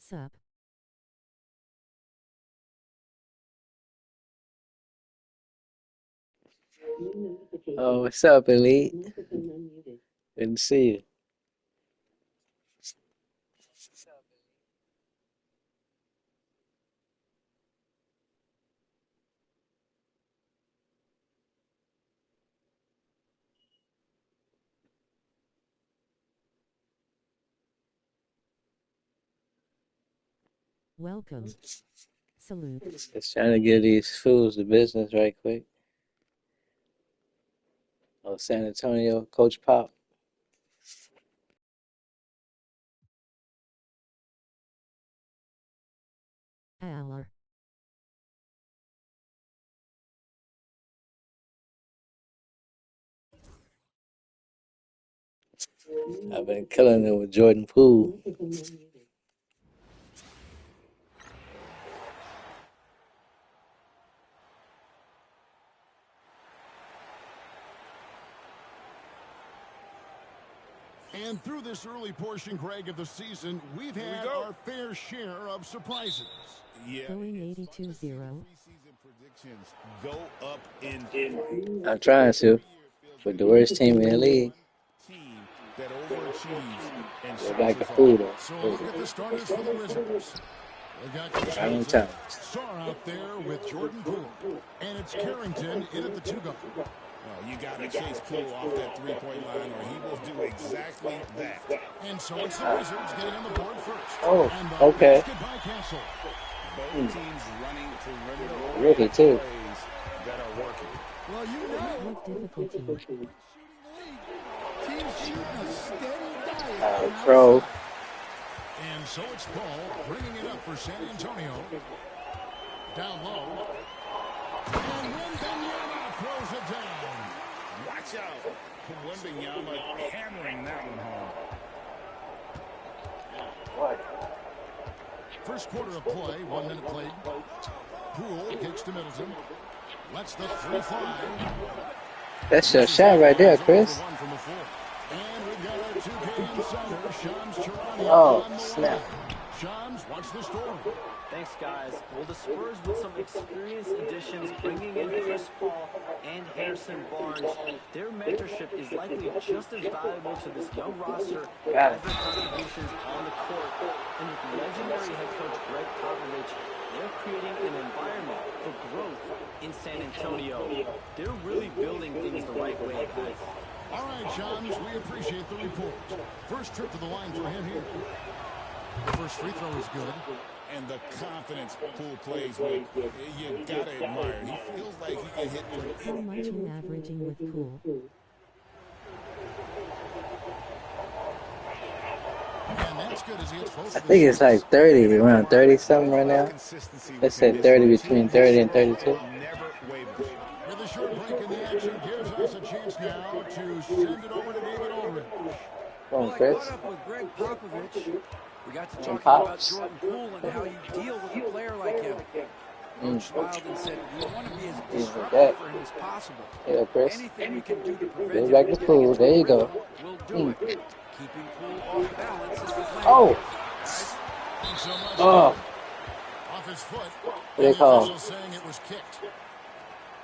Sup? Oh, what's up, Elite? Good to see you. Welcome. Salute. Just trying to give these fools the business right quick. Oh, San Antonio, Coach Pop. Aller. I've been killing it with Jordan Poole. And through this early portion, Greg, of the season, we've had our fair share of surprises. Yeah. Going 82-0. Preseason predictions go up in I'm trying to, with the worst team in the league. team that overachieves and Go shows back to us Poole, So though. look at the starters for the Wizards. They've got Chris Right on Middleton, time. Sarr out there with Jordan Poole, and it's Carrington in at the two guard. well, you got to chase Poole off that three-point line or he will do exactly that. And so it's the Wizards getting on the board first. Oh, And the okay. basket by Castle. Both teams running perimeter Rookie, too. plays that are working. Well, you know, What difficulty? teams shooting a steady diet from Pro. outside. And so it's Paul bringing it up for San Antonio. Down low. And Wembanyama throws it down. Watch out. Wembanyama hammering that one home. First quarter of play, 1 minute played. Poole kicks to Middleton. Lets the three fly. That's your shot right there, Chris. And we've got our 2K insider, Shams Charania, Oh, on the snap. line. Shams, what's the story? Thanks, guys. Well, the Spurs with some experienced additions, bringing in Chris Paul and Harrison Barnes, their mentorship is likely just as valuable to this young roster Got as it. their contributions on the court. And with legendary head coach Greg Popovich, they're creating an environment for growth in San Antonio. They're really building things the right way, guys. All right, Shams, we appreciate the report. First trip to the line for him here. The first free throw is good. And the confidence Poole plays with, you got to admire it. He feels like he can hit How much you averaging with Poole? And that's good as he hits both I of think his it's like shots. 30, around 30 something right now. consistency Let's say within 30, this between routine. 30 and 32. Never wavers. With a short break in the action, gives us a chance now to send it over to David Aldridge. Come on, Well, I Chris. caught up with Greg Popovich. We got to Some talking about pops. Jordan Poole and how you deal with a player like him. Coach smiled and said, we want to be as like disruptive that. for him as possible. Yeah, Chris. Anything we can do to prevent Go him back from to getting Poole. into There a you go. rhythm, we'll do it. Keeping Poole off balance is the plan. Oh! Thanks so much. Oh! Off his foot. What do they And the call official him? saying it was kicked.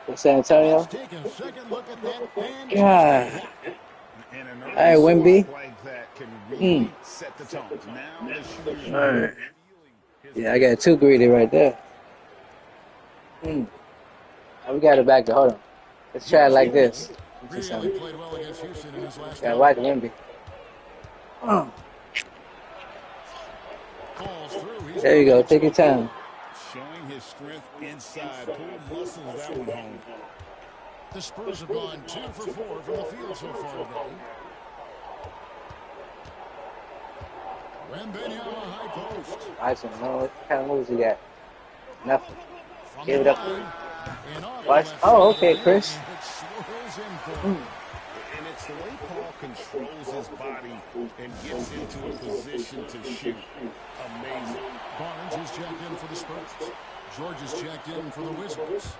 For San Antonio? Let's take a second look at that fantastic God. block. And an All right, early Wemby. spot like that can really set the tone. Now the shooter's All right. Yeah, I got too greedy right there. Oh, we got it back to hold on. Let's try it like this. Let's see Really something. played well against Houston in his last Got game. watch Wemby. Oh, Falls through. He's there you go. Take your time. showing his strength inside. Poole muscles that one home. The Spurs have gone 2 for 4 from the field so far today. Wembanyama high post. Watch him. No, what kind of moves he got? Nothing. From Give the it up. line. And off the Watch. left Oh, side, okay, Chris. and it swirls in for him. And it's the way Paul controls his body and gets into a position to shoot. Amazing. Barnes is checked in for the Spurs. George is checked in for the Wizards.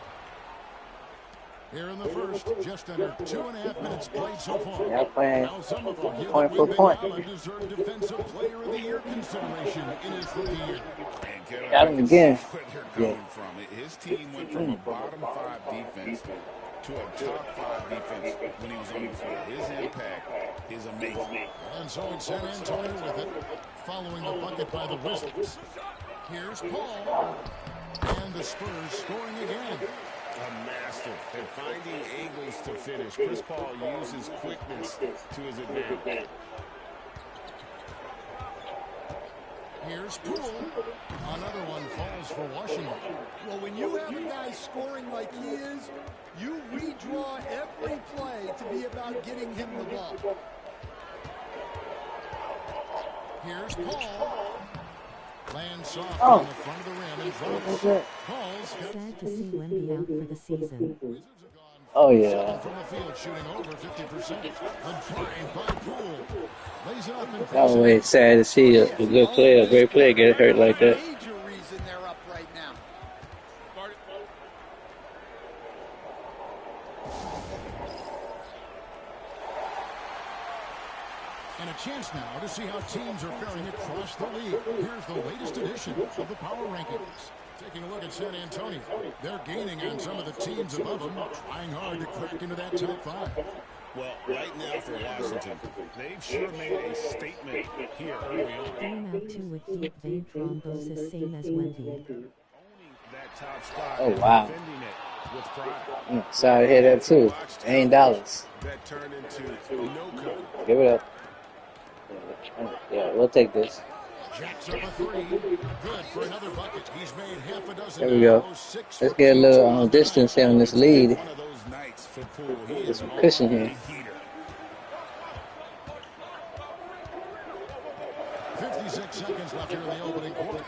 Here in the first, just under 2.5 minutes played so far. Y'all playing Now some will give point for point. Wembanyama deserved Defensive Player of the Year consideration in his rookie year. And Kevin, Got I him can again. see where they're going from. His team went from a bottom 5 defense to a top 5 defense when he was on the floor. His impact is amazing. And so it's San Antonio with it, following the bucket by the Wizards. Here's Paul. And the Spurs scoring again. A master at finding angles to finish. Chris Paul uses quickness to his advantage. Here's Poole. Another one falls for Washington. Well, when you have a guy scoring like he is, you redraw every play to be about getting him the ball. Here's Paul. Lands soft Oh. on the front of the rim and What's drops. that? Paul's Sad to see Wemby out for the season. Wizards have gone Oh, yeah. from the field, shooting over 50%. A drive by Poole. Lays it up and That was way sad to see a good player, a great player get hurt like that. Major reason they're up right now. And a chance now to see how teams are faring across the league. Here's the latest edition of the Power Rankings. Taking a look at San Antonio. They're gaining on some of the teams above them, trying hard to crack into that top 5. Well, right now for Washington, they've sure made a statement here early on. Going out two with deep vein thrombosis, same as Wemby. That top spot Oh, and wow. defending it with pride. Sorry to hear that too. $8. That turned into no cover. Give it up. Yeah, we'll take this. Jacks up a 3. Good for another bucket. He's made half a dozen. There we go. now, 6 Let's for get a little Poole. distance here on this lead. One of those nights for Poole. He Get is some on cushion a here. heater. 56 seconds left here in the opening quarter.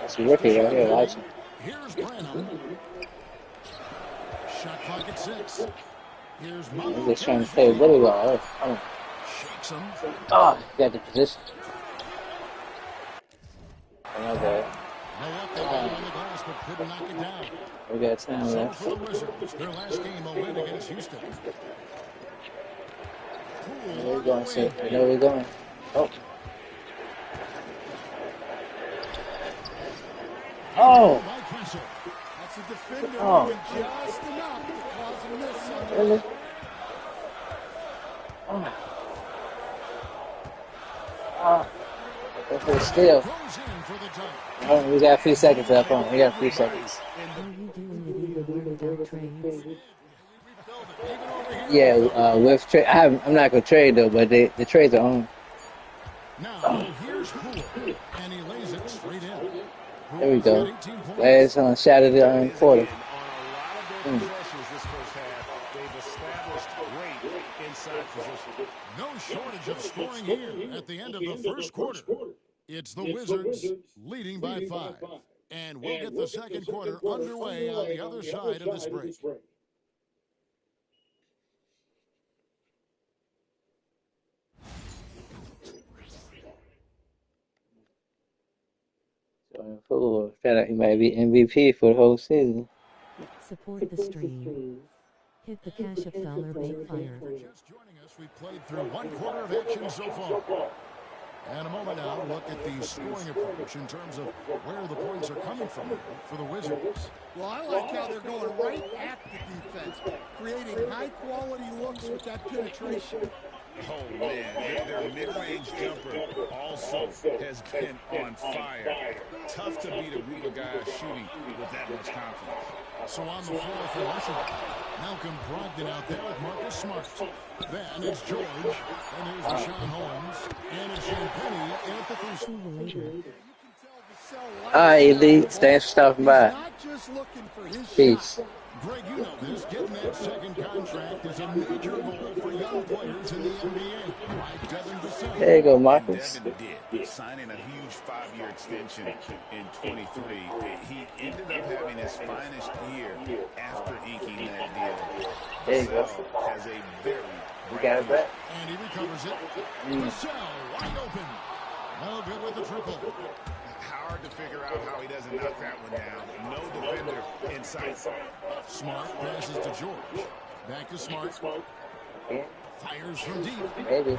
That's a rookie right here. Watch him. Here's Branham. Shot clock at 6. Here's He's Mamu. just trying to play volleyball. Oh, Shakes him. oh, got the position. Oh, my bad. No up, they got him on the glass, but couldn't knock it down. We got time So left. for the Wizards, their last game, a win against Houston. Poole Where we on going, the sir? wing. You know where we're going. Oh. Oh, By Kessel. That's a defender Oh. doing just enough to cause a miss on the really? Oh. Oh. That's a steal. Goes in for the dunk. Oh, we got a few seconds left on. We got a few seconds. Are you doing it even more without trades? Yeah, with trade, I'm not gonna trade though, but the trades are on. Now, here's Poole, and he lays it straight in. There we go. Poole's got 18 points. Last shot of the quarter. And on a lot of their possessions this first half, they've established great inside position. No shortage of scoring here at the end of the first quarter. It's the Wizards leading by 5. And we'll get the second quarter underway on the other side of this break. Fool, felt like he might be MVP for the whole season. Support the stream. Hit the Cash App dollar bake fire. Just joining us, we played through one quarter of action so far. And a moment now, look at the scoring approach in terms of where the points are coming from for the Wizards. Well, I like how they're going right at the defense, creating high-quality looks with that penetration. Oh, man, their mid-range jumper also has been on fire. Tough to beat a group of guys shooting with that much confidence. So on the floor for Washington, Malcolm Brogdon out there with Marcus Smart. Then it's George, and there's Deshaun Holmes, and it's Champagnie in at the free See throw. you later. All right, Elite. Thanks for stopping by. Not just looking for his Peace. shot. Greg, you know this. Getting that second contract is a major goal for young players in the NBA. Like Devin Vassell. There you go, Marcus. Devin did, signing a huge 5-year extension in 23. He ended up having his finest year after inking that deal. There you go. Vassell has a very You bright got it back? And he recovers it. Vassell wide open. No good with the triple. Hard to figure out how he doesn't knock that one down. No defender in sight. Smart passes to George. Back to Smart. Fires from deep. Maybe.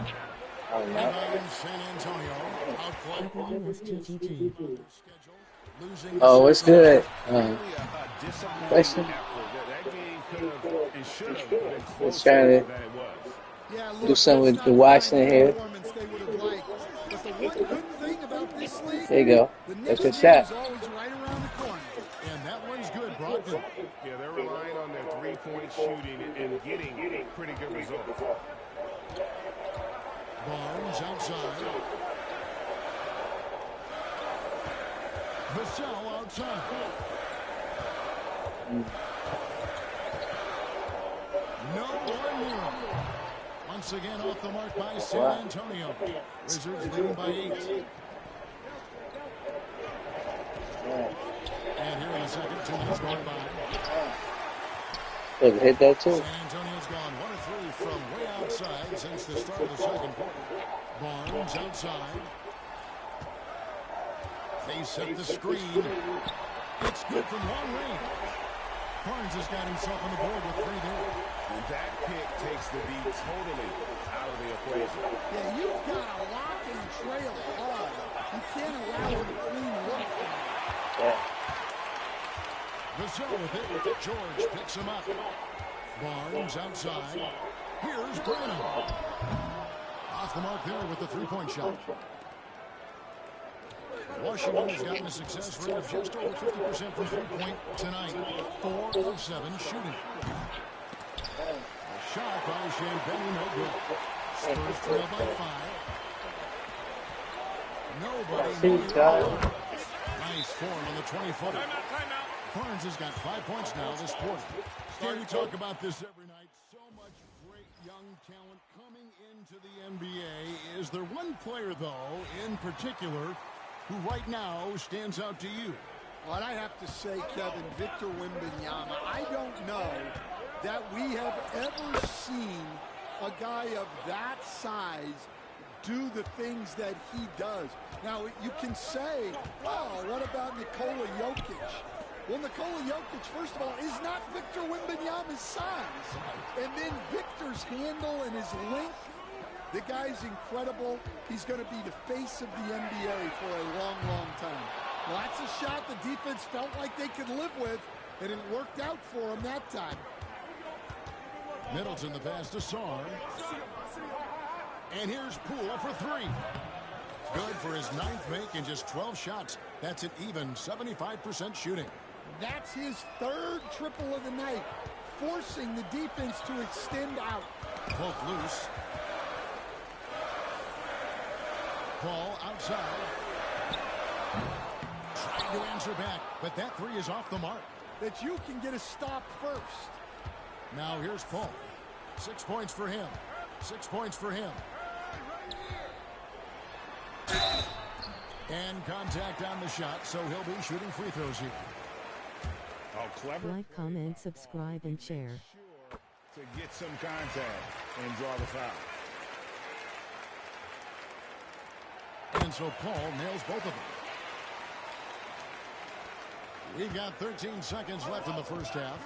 Oh, no. Rebound San Antonio. Outplay. WSGGG. Losing Oh, what's good? Really a disappointing Question? effort. That game could have and should have been closer trying than to it was. Yeah, look, do something with that's the not Washington kind of here. performance they would have liked. But the one good thing about this league, There you go. the That's next your game shot. is always right around the corner. And that one's good, Brogdon. Yeah, they're relying on their three-point shooting and getting pretty good results. Barnes outside. Vassell outside. No one near. Once again off the mark by San Antonio. Wizards leading by 8. And here in the second, 2 minutes going by. Could hit that too. San Antonio's gone 1 of 3 from way outside since the start of the second quarter. Barnes outside. They set the screen. It's good from long range. Barnes has got himself on the board with 3 there. And that pick takes the beat totally out of the equation. Yeah, you've got to lock and trail hard. You can't allow him to clean look. Vassell with it. George picks him up. Barnes outside. Here's Branham. Off the mark there with the 3-point shot. Washington has gotten a success rate of just over 50% from 3-point tonight. 4 of 7 shooting. A shot by Champagne, no good. Spurs trail by 5. Nobody near the line. Nice form on the 20-footer. Barnes has got 5 points now this quarter. Stan, we talk about this every night. So much great young talent coming into the NBA. Is there one player, though, in particular, who right now stands out to you? Well, I have to say, Kevin, Victor Wembanyama, I don't know that we have ever seen a guy of that size do the things that he does. Now, you can say, oh, what about Nikola Jokic? Well, Nikola Jokic, first of all, is not Victor Wembanyama's size. And then Victor's handle and his length, the guy's incredible. He's going to be the face of the NBA for a long, long time. Well, that's a shot the defense felt like they could live with, and it worked out for them that time. Middleton the pass to Sarr. And here's Poole for 3. Good for his 9th make and just 12 shots. That's an even 75% shooting. That's his 3rd triple of the night, forcing the defense to extend out. Poke loose. Paul outside. Trying to answer back, but that 3 is off the mark. That you can get a stop first. Now here's Paul. 6 points for him. 6 points for him. And contact on the shot, so he'll be shooting free throws here. Oh, clever. Like, comment, subscribe, and share. To get some contact and draw the foul. And so Paul nails both of them. We've got 13 seconds left in the first half.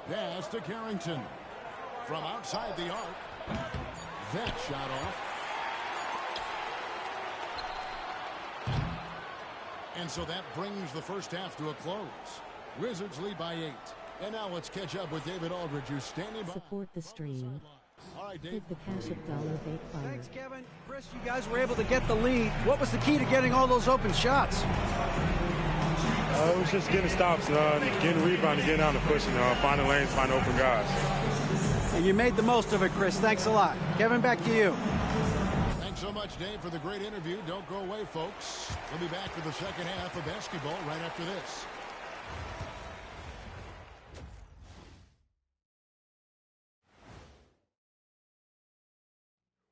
Pass to Carrington. From outside the arc. That shot off. And so that brings the first half to a close. Wizards lead by 8. And now let's catch up with David Aldridge, who's standing by. Support the stream. All right, Dave. Hit the cash up dollar bait fire. Thanks, Kevin. Chris, you guys were able to get the lead. What was the key to getting all those open shots? It was just getting stops, getting rebounding, getting out and pushing, finding lanes, finding open guys. And you made the most of it, Chris. Thanks a lot. Kevin, back to you. Thanks so much, Dave, for the great interview. Don't go away, folks. We'll be back for the second half of basketball right after this.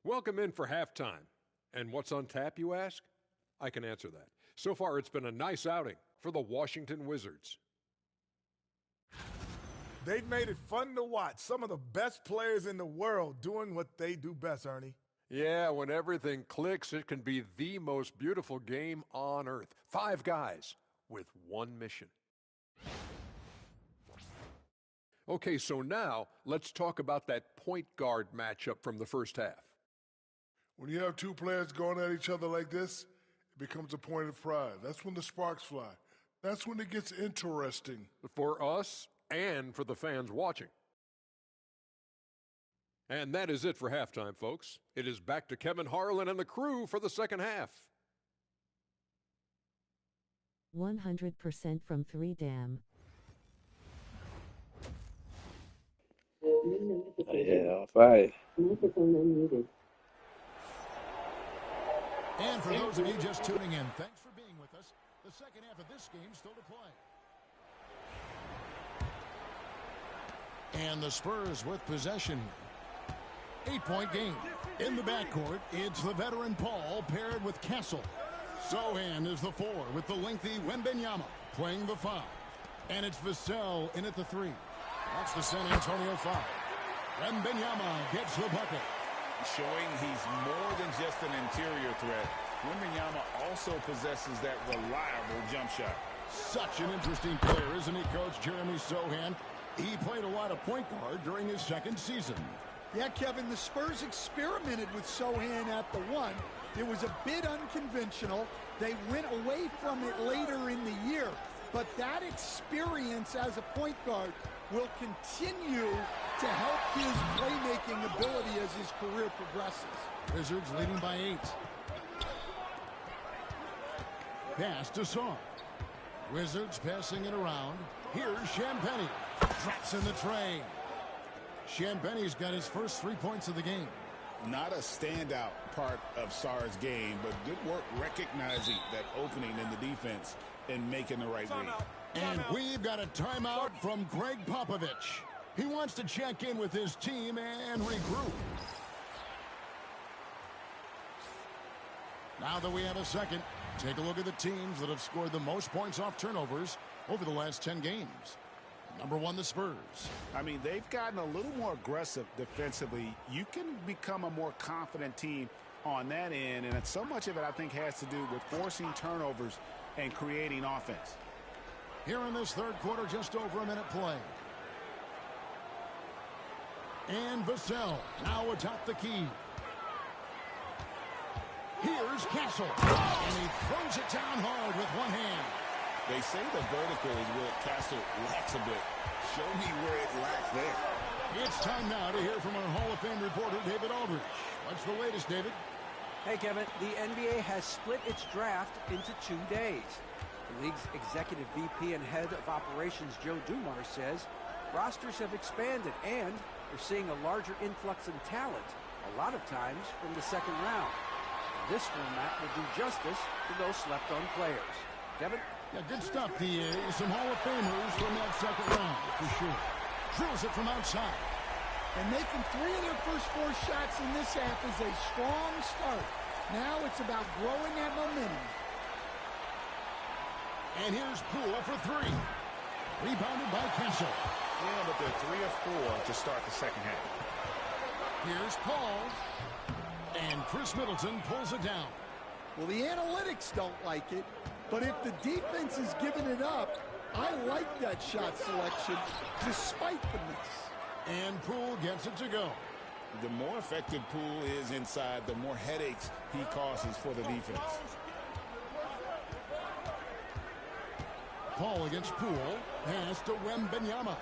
Welcome in for halftime. And what's on tap, you ask? I can answer that. So far, it's been a nice outing for the Washington Wizards. They've made it fun to watch. Some of the best players in the world doing what they do best, Ernie. Yeah, when everything clicks, it can be the most beautiful game on earth. 5 guys with one mission. Okay, so now let's talk about that point guard matchup from the first half. When you have two players going at each other like this, it becomes a point of pride. That's when the sparks fly. That's when it gets interesting. For us and for the fans watching. And that is it for halftime, folks. It is back to Kevin Harlan and the crew for the second half. 100% from 3 Dam. Oh, yeah, all right. And for those of you just tuning in, thanks for being with us. The second half of this game still to play. And the Spurs with possession here. 8-point game. In the backcourt, it's the veteran Paul paired with Castle. Sochan is the 4 with the lengthy Wembanyama playing the 5. And it's Vassell in at the 3. That's the San Antonio 5. Wembanyama gets the bucket. Showing he's more than just an interior threat. Wembanyama also possesses that reliable jump shot. Such an interesting player, isn't he, Coach Jeremy Sochan? He played a lot of point guard during his second season. Yeah, Kevin, the Spurs experimented with Sochan at the 1. It was a bit unconventional. They went away from it later in the year. But that experience as a point guard will continue to help his playmaking ability as his career progresses. Wizards leading by 8. Pass to Sarr. Wizards passing it around. Here's Champagnie. Drops in the tray. Champagnie's got his first 3 points of the game. Not a standout part of Sarr's game, but good work recognizing that opening in the defense and making the right read. And we've got a timeout from Greg Popovich. He wants to check in with his team and regroup. Now that we have a second, take a look at the teams that have scored the most points off turnovers over the last 10 games. Number 1, the Spurs. I mean, they've gotten a little more aggressive defensively. You can become a more confident team on that end, and so much of it, I think, has to do with forcing turnovers and creating offense. Here in this third quarter, just over a minute play. And Vassell now atop the key. Here's Castle. And he throws it down hard with one hand. They say the vertical is where Castle lacks a bit. Show me where it lacked there. It's time now to hear from our Hall of Fame reporter, David Aldridge. What's the latest, David? Hey, Kevin, the NBA has split its draft into 2 days. The league's executive VP and head of operations, Joe Dumars, says rosters have expanded and they're seeing a larger influx in talent, a lot of times from the second round. And this format will do justice to those slept-on players. Kevin? Yeah, good stuff, DA. Some Hall of Famers from that second round, for sure. Drills it from outside. And making 3 of their first 4 shots in this half is a strong start. Now it's about growing that momentum. And here's Poole for 3. Rebounded by Castle. Yeah, but they're 3 of 4 to start the second half. Here's Paul. And Chris Middleton pulls it down. Well, the analytics don't like it, but if the defense is giving it up, I like that shot selection despite the miss. And Poole gets it to go. The more effective Poole is inside, the more headaches he causes for the defense. Paul against Poole. Pass to Wembanyama.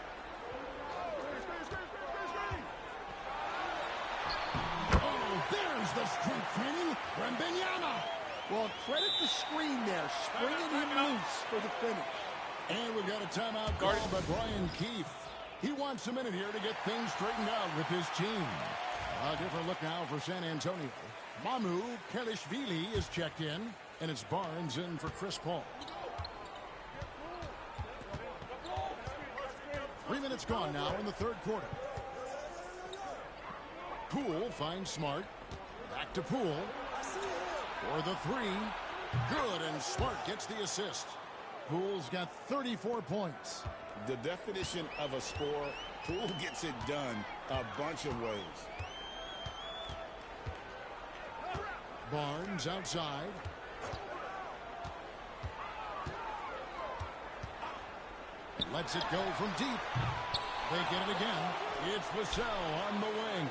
Oh, there's the strength training. Wembanyama. Well, credit the screen there, springing him loose for the finish. And we've got a timeout called by Brian Keefe. He wants a minute here to get things straightened out with his team. A different look now for San Antonio. Mamu Kelishvili is checked in, and it's Barnes in for Chris Paul. 3 minutes gone now in the third quarter. Poole finds Smart. Back to Poole. For the 3. Good, and Smart gets the assist. Poole's got 34 points. The definition of a scorer, Poole gets it done a bunch of ways. Barnes outside. Lets it go from deep. They get it again. It's Vassell on the wing.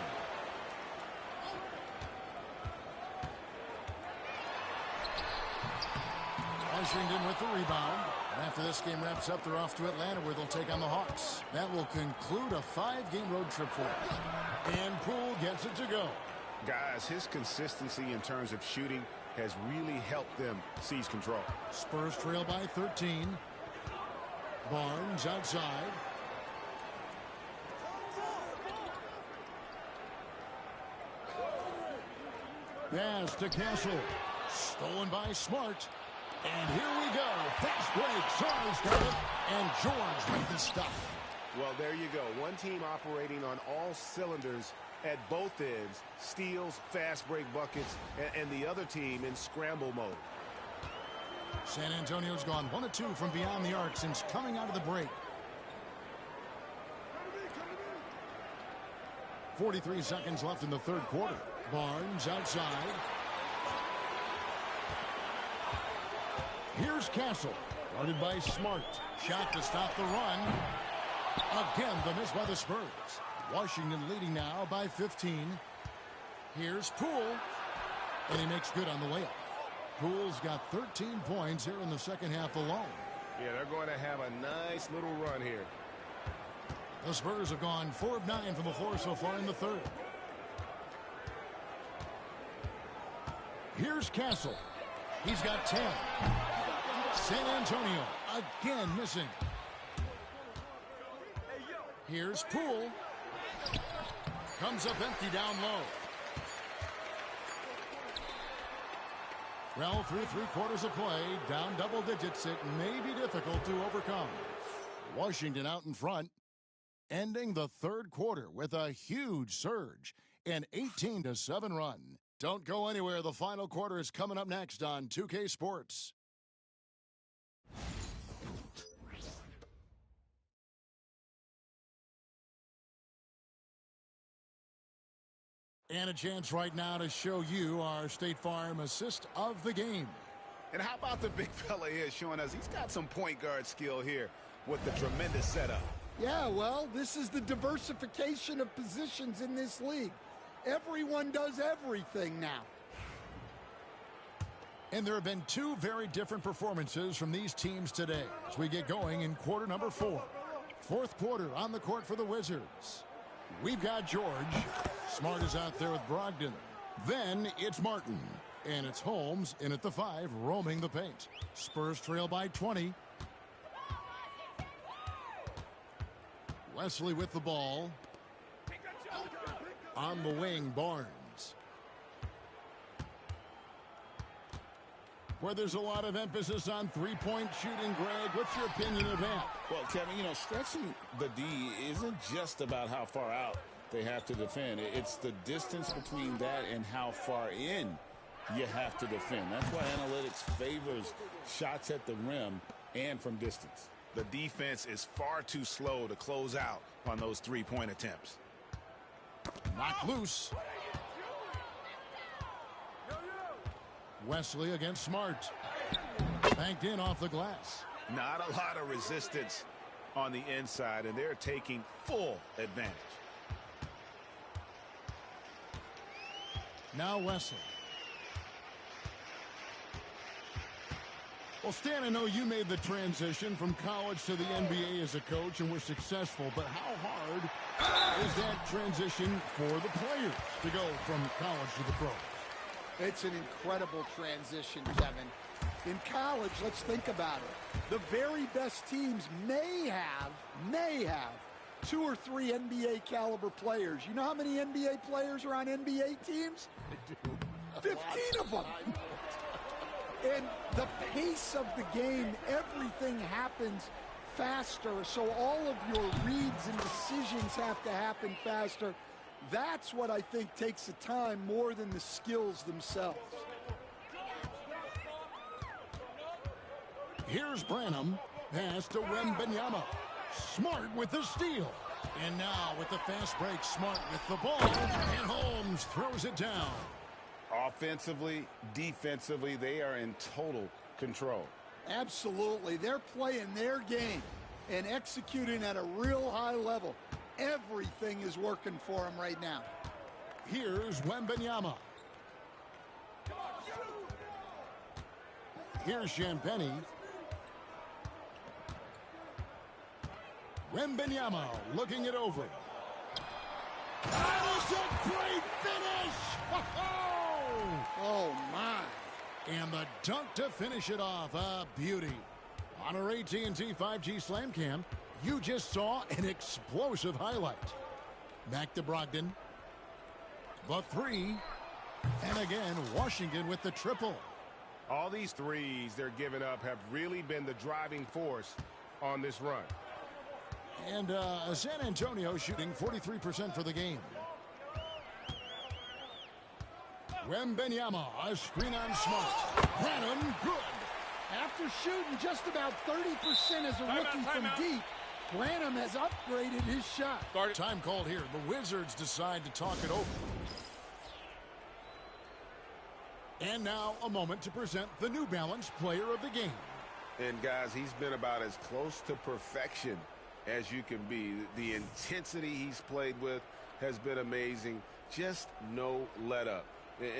Washington with the rebound. And after this game wraps up, they're off to Atlanta where they'll take on the Hawks. That will conclude a 5-game road trip for them. And Poole gets it to go. Guys, his consistency in terms of shooting has really helped them seize control. Spurs trail by 13. Barnes outside. Pass to Castle. Stolen by Smart. And here we go. Fast break. Charles got it. And George with the stuff. Well, there you go. One team operating on all cylinders at both ends. Steals, fast break buckets, and the other team in scramble mode. San Antonio's gone 1 of 2 from beyond the arc since coming out of the break. 43 seconds left in the third quarter. Barnes outside. Here's Castle. Guarded by Smart. Shot to stop the run. Again, the miss by the Spurs. Washington leading now by 15. Here's Poole. And he makes good on the layup. Poole's got 13 points here in the second half alone. Yeah, they're going to have a nice little run here. The Spurs have gone 4 of 9 from the floor so far in the third. Here's Castle. He's got 10. San Antonio again missing. Here's Poole. Comes up empty down low. Well, through 3 quarters of play, down double digits, it may be difficult to overcome. Washington out in front, ending the third quarter with a huge surge, an 18-7 run. Don't go anywhere. The final quarter is coming up next on 2K Sports. And a chance right now to show you our State Farm assist of the game. And how about the big fella here showing us he's got some point guard skill here with the tremendous setup. Yeah, well, this is the diversification of positions in this league. Everyone does everything now. And there have been 2 very different performances from these teams today as we get going in quarter number 4. Fourth quarter on the court for the Wizards. We've got George. Smart is out there with Brogdon. Then it's Martin. And it's Holmes in at the 5, roaming the paint. Spurs trail by 20. Wesley with the ball. On the wing, Barnes. Where there's a lot of emphasis on three-point shooting, Greg. What's your opinion of that? Well, Kevin, stretching the D isn't just about how far out they have to defend. It's the distance between that and how far in you have to defend. That's why analytics favors shots at the rim and from distance. The defense is far too slow to close out on those three-point attempts. Knocked loose. Wesley against Smart. Banked in off the glass. Not a lot of resistance on the inside, and they're taking full advantage. Now Wesley. Well, Stan, I know you made the transition from college to the NBA as a coach and were successful, but how hard is that transition for the players to go from college to the pros? It's an incredible transition, Kevin. In college, let's think about it. The very best teams may have 2 or 3 NBA caliber players. You know how many NBA players are on NBA teams? 15 of them. And the pace of the game, everything happens faster. So all of your reads and decisions have to happen faster. That's what I think takes the time more than the skills themselves. Here's Branham. Pass to Wembanyama. Smart with the steal. And now with the fast break, Smart with the ball. And Holmes throws it down. Offensively, defensively, they are in total control. Absolutely. They're playing their game and executing at a real high level. Everything is working for them right now. Here's Wembanyama. Here's Champagnie. Wembanyama looking it over. That is a great finish! Oh, my. And the dunk to finish it off. A beauty. On our AT&T 5G Slam Cam, you just saw an explosive highlight. Back to Brogdon. The three. And again, Washington with the triple. All these threes they're giving up have really been the driving force on this run. And San Antonio shooting 43% for the game. Wembanyama, a screen on Smart. Branham, good. After shooting just about 30% as a rookie from deep, Branham has upgraded his shot. Time called here. The Wizards decide to talk it over. And now a moment to present the New Balance Player of the Game. And guys, he's been about as close to perfection as you can be. The intensity he's played with has been amazing. Just no let up.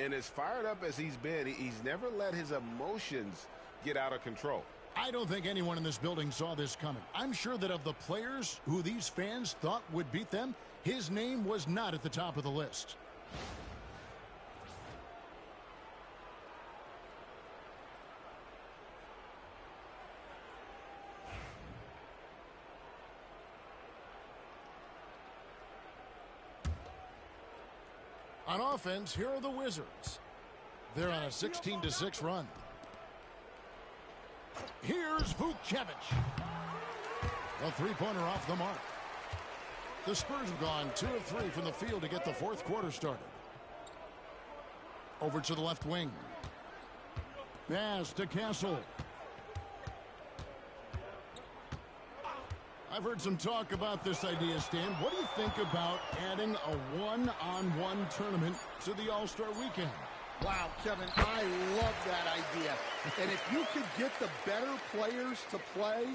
And as fired up as he's been, he's never let his emotions get out of control. I don't think anyone in this building saw this coming. I'm sure that of the players who these fans thought would beat them, his name was not at the top of the list. On offense, here are the Wizards. They're on a 16-6 run. Here's Vucevic. A three-pointer off the mark. The Spurs have gone 2 of 3 from the field to get the fourth quarter started. Over to the left wing. Pass to Castle. I've heard some talk about this idea, Stan. What do you think about adding a one-on-one tournament to the All-Star Weekend? Wow, Kevin, I love that idea. And if you could get the better players to play,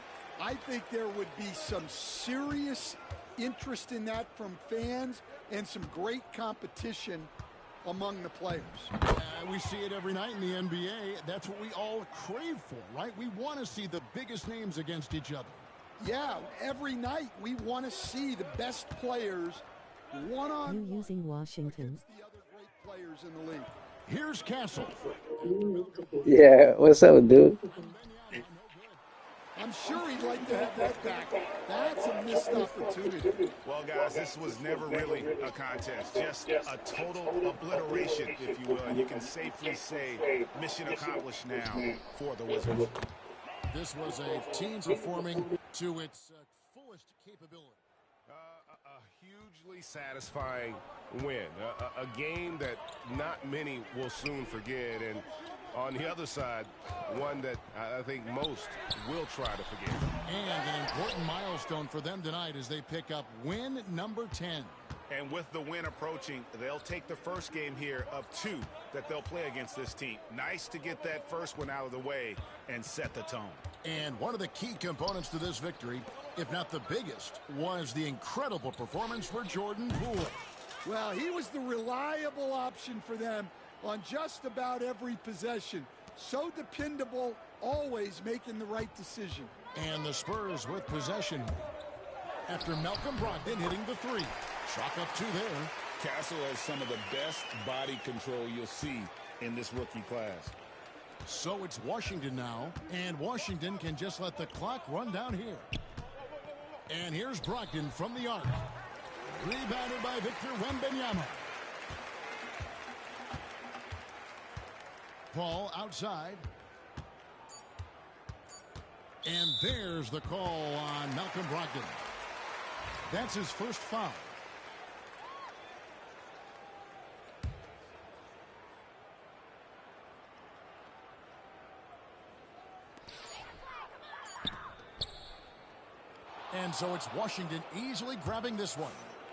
I think there would be some serious interest in that from fans and some great competition among the players. We see it every night in the NBA. That's what we all crave for, right? We want to see the biggest names against each other. Yeah, every night we want to see the best players one-on-one You using Washington. against the other great players in the league. Here's Castle. Yeah, what's up, dude? I'm sure he'd like to have that back. That's a missed opportunity. Well, guys, this was never really a contest. Just a total obliteration, if you will. And you can safely say mission accomplished now for the Wizards. This was a team performing to its fullest capability. A hugely satisfying win. A game that not many will soon forget. And on the other side, one that I think most will try to forget. And an important milestone for them tonight as they pick up win number 10. And with the win approaching, they'll take the first game here of 2 that they'll play against this team. Nice to get that first one out of the way and set the tone. And one of the key components to this victory, if not the biggest, was the incredible performance for Jordan Poole. Well, he was the reliable option for them on just about every possession. So dependable, always making the right decision. And the Spurs with possession after Malcolm Brogdon hitting the 3. Chalk up 2 there. Castle has some of the best body control you'll see in this rookie class. So it's Washington now, and Washington can just let the clock run down here. And here's Brogdon from the arc. Rebounded by Victor Wembanyama. Paul outside. And there's the call on Malcolm Brogdon. That's his first foul. And so it's Washington easily grabbing this one.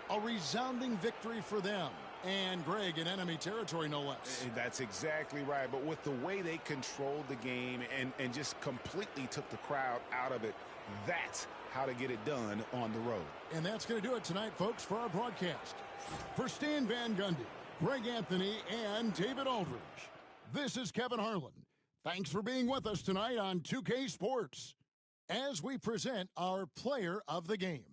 A resounding victory for them. And, Greg, in enemy territory, no less. That's exactly right. But with the way they controlled the game and just completely took the crowd out of it, that's how to get it done on the road. And that's going to do it tonight, folks, for our broadcast. For Stan Van Gundy, Greg Anthony, and David Aldridge, this is Kevin Harlan. Thanks for being with us tonight on 2K Sports as we present our player of the game.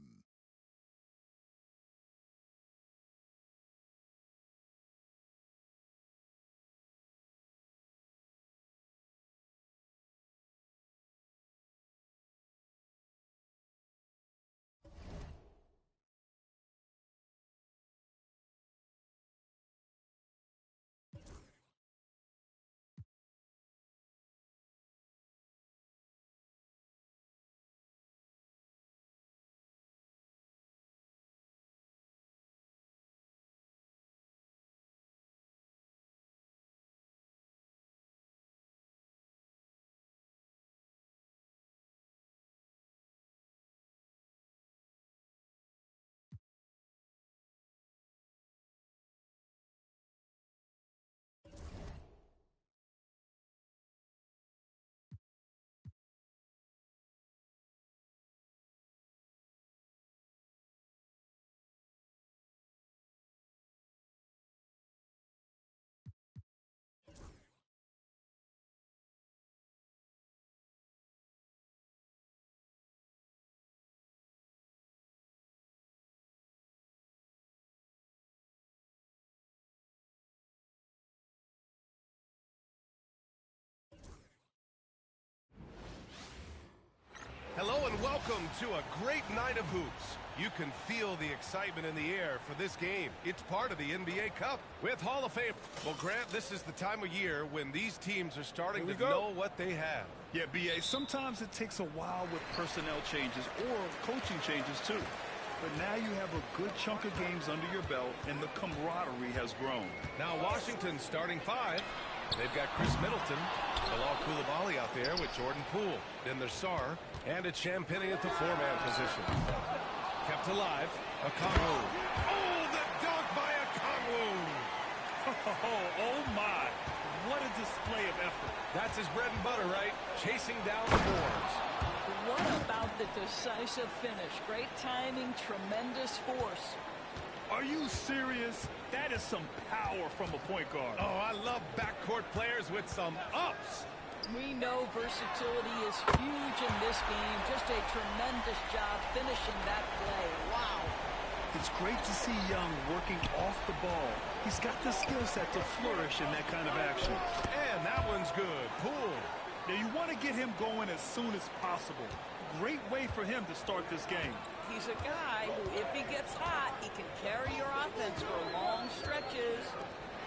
Hello and welcome to a great night of hoops. You can feel the excitement in the air for this game. It's part of the NBA Cup with Hall of Fame. Well, Grant, this is the time of year when these teams are starting to know what they have. Yeah, B.A., sometimes it takes a while with personnel changes or coaching changes too. But now you have a good chunk of games under your belt and the camaraderie has grown. Now Washington's starting five. They've got Chris Middleton, Bilal Coulibaly out there with Jordan Poole. Then there's Sarr, and it's Champagnie at the four-man position. Kept alive, Okongwu. Oh, the dunk by Okongwu! Oh, my. What a display of effort. That's his bread and butter, right? Chasing down the boards. What about the decisive finish? Great timing, tremendous force. Are you serious? That is some power from a point guard. Oh, I love backcourt players with some ups. We know versatility is huge in this game. Just a tremendous job finishing that play. Wow. It's great to see Young working off the ball. He's got the skill set to flourish in that kind of action. And that one's good. Poole. Now you want to get him going as soon as possible. Great way for him to start this game. He's a guy who, if he gets hot, he can carry your offense for long stretches.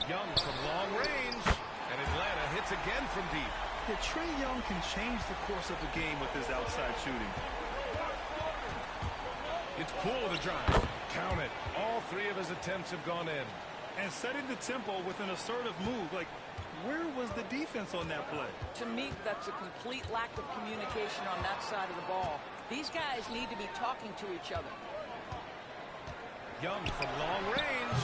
Young from long range. And Atlanta hits again from deep. Yeah, Trae Young can change the course of the game with his outside shooting. It's Poole to drive. Count it. All three of his attempts have gone in. And setting the tempo with an assertive move. Like, where was the defense on that play? To me, that's a complete lack of communication on that side of the ball. These guys need to be talking to each other. Young from long range.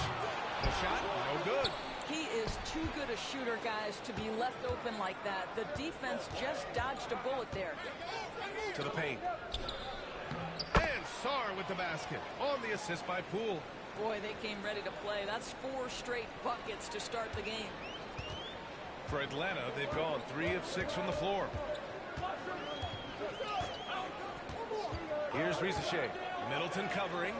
The shot, no good. He is too good a shooter, guys, to be left open like that. The defense just dodged a bullet there. To the paint. And Sarr with the basket. On the assist by Poole. Boy, they came ready to play. That's 4 straight buckets to start the game. For Atlanta, they've gone 3 of 6 from the floor. Here's Risacher. Middleton covering.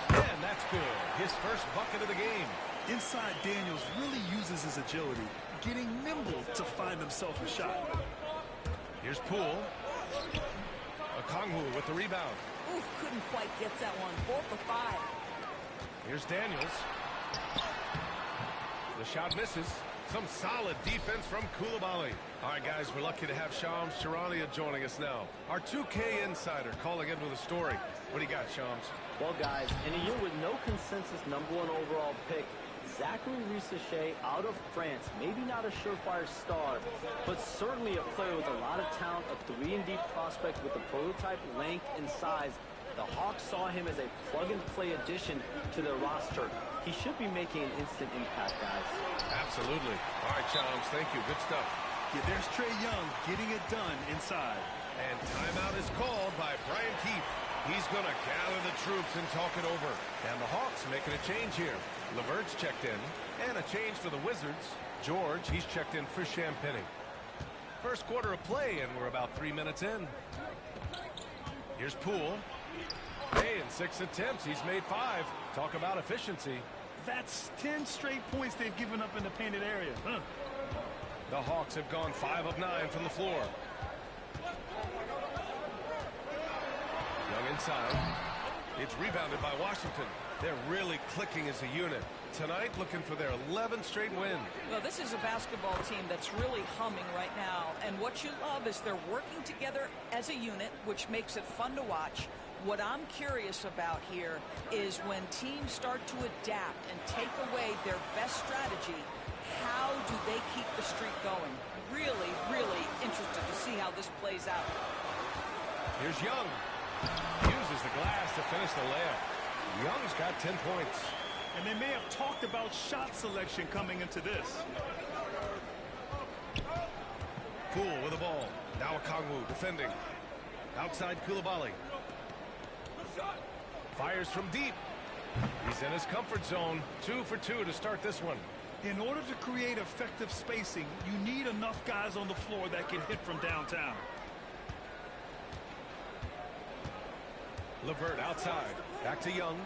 And that's good. His first bucket of the game. Inside, Daniels really uses his agility, getting nimble to find himself a shot. Here's Poole. Okongwu with the rebound. Ooh, couldn't quite get that one. 4 for 5. Here's Daniels. The shot misses. Some solid defense from Coulibaly. All right, guys, we're lucky to have Shams Charania joining us now. Our 2K insider calling in with a story. What do you got, Shams? Well, guys, in a year with no consensus #1 overall pick, Zachary Risacher out of France, maybe not a surefire star, but certainly a player with a lot of talent, a 3-and-D prospect with a prototype length and size, The Hawks saw him as a plug-and-play addition to their roster. He should be making an instant impact, guys. Absolutely. All right, Challenge, thank you. Good stuff. Yeah, there's Trae Young getting it done inside. And timeout is called by Brian Keefe. He's going to gather the troops and talk it over. And the Hawks making a change here. LeVert's checked in. And a change for the Wizards. George, he's checked in for Champagnie. First quarter of play, and we're about 3 minutes in. Here's Poole. Hey, in 6 attempts, he's made 5. Talk about efficiency. That's 10 straight points they've given up in the painted area. Huh. The Hawks have gone 5 of 9 from the floor. Young inside. It's rebounded by Washington. They're really clicking as a unit. Tonight, looking for their 11th straight win. Well, this is a basketball team that's really humming right now. And what you love is they're working together as a unit, which makes it fun to watch. What I'm curious about here is when teams start to adapt and take away their best strategy, how do they keep the streak going? Really, really interested to see how this plays out. Here's Young. Uses the glass to finish the layup. Young's got 10 points. And they may have talked about shot selection coming into this. Poole with the ball. Now Okongwu defending. Outside Coulibaly. Fires from deep. He's in his comfort zone. 2 for 2 to start this one. In order to create effective spacing, you need enough guys on the floor that can hit from downtown. LeVert outside. Back to Young.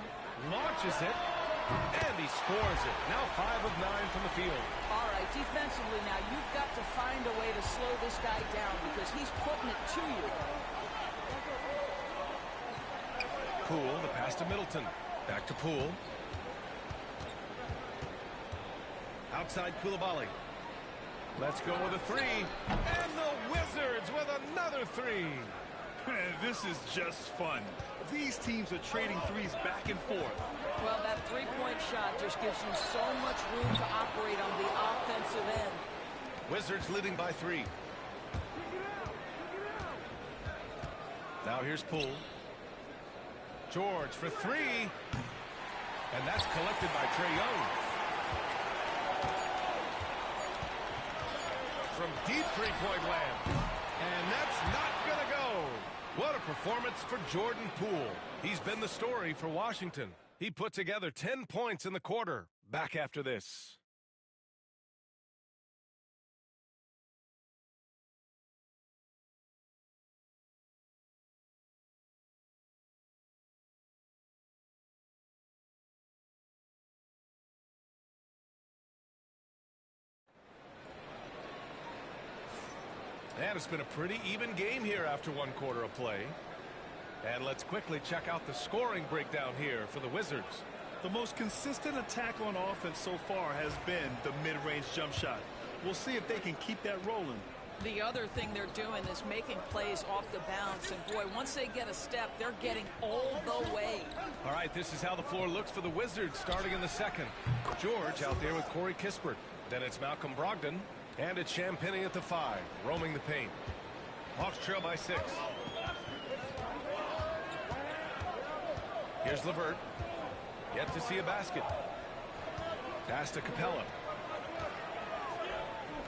Launches it. And he scores it. Now 5 of 9 from the field. All right, defensively now, you've got to find a way to slow this guy down because he's putting it to you. Poole, the pass to Middleton. Back to Poole. Outside Coulibaly. Let's go with a 3. And the Wizards with another 3. This is just fun. These teams are trading threes back and forth. Well, that three-point shot just gives you so much room to operate on the offensive end. Wizards leading by 3. Now here's Poole. George for 3. And that's collected by Trae Young. From deep three-point land. And that's not going to go. What a performance for Jordan Poole. He's been the story for Washington. He put together 10 points in the quarter. Back after this. And it's been a pretty even game here after 1 quarter of play. And let's quickly check out the scoring breakdown here for the Wizards. The most consistent attack on offense so far has been the mid-range jump shot. We'll see if they can keep that rolling. The other thing they're doing is making plays off the bounce. And, boy, once they get a step, they're getting all the way. All right, this is how the floor looks for the Wizards starting in the second. George out there with Corey Kispert. Then it's Malcolm Brogdon. And it's Champagnie at the 5, roaming the paint. Hawks trail by 6. Here's LeVert. Yet to see a basket. Pass to Capella.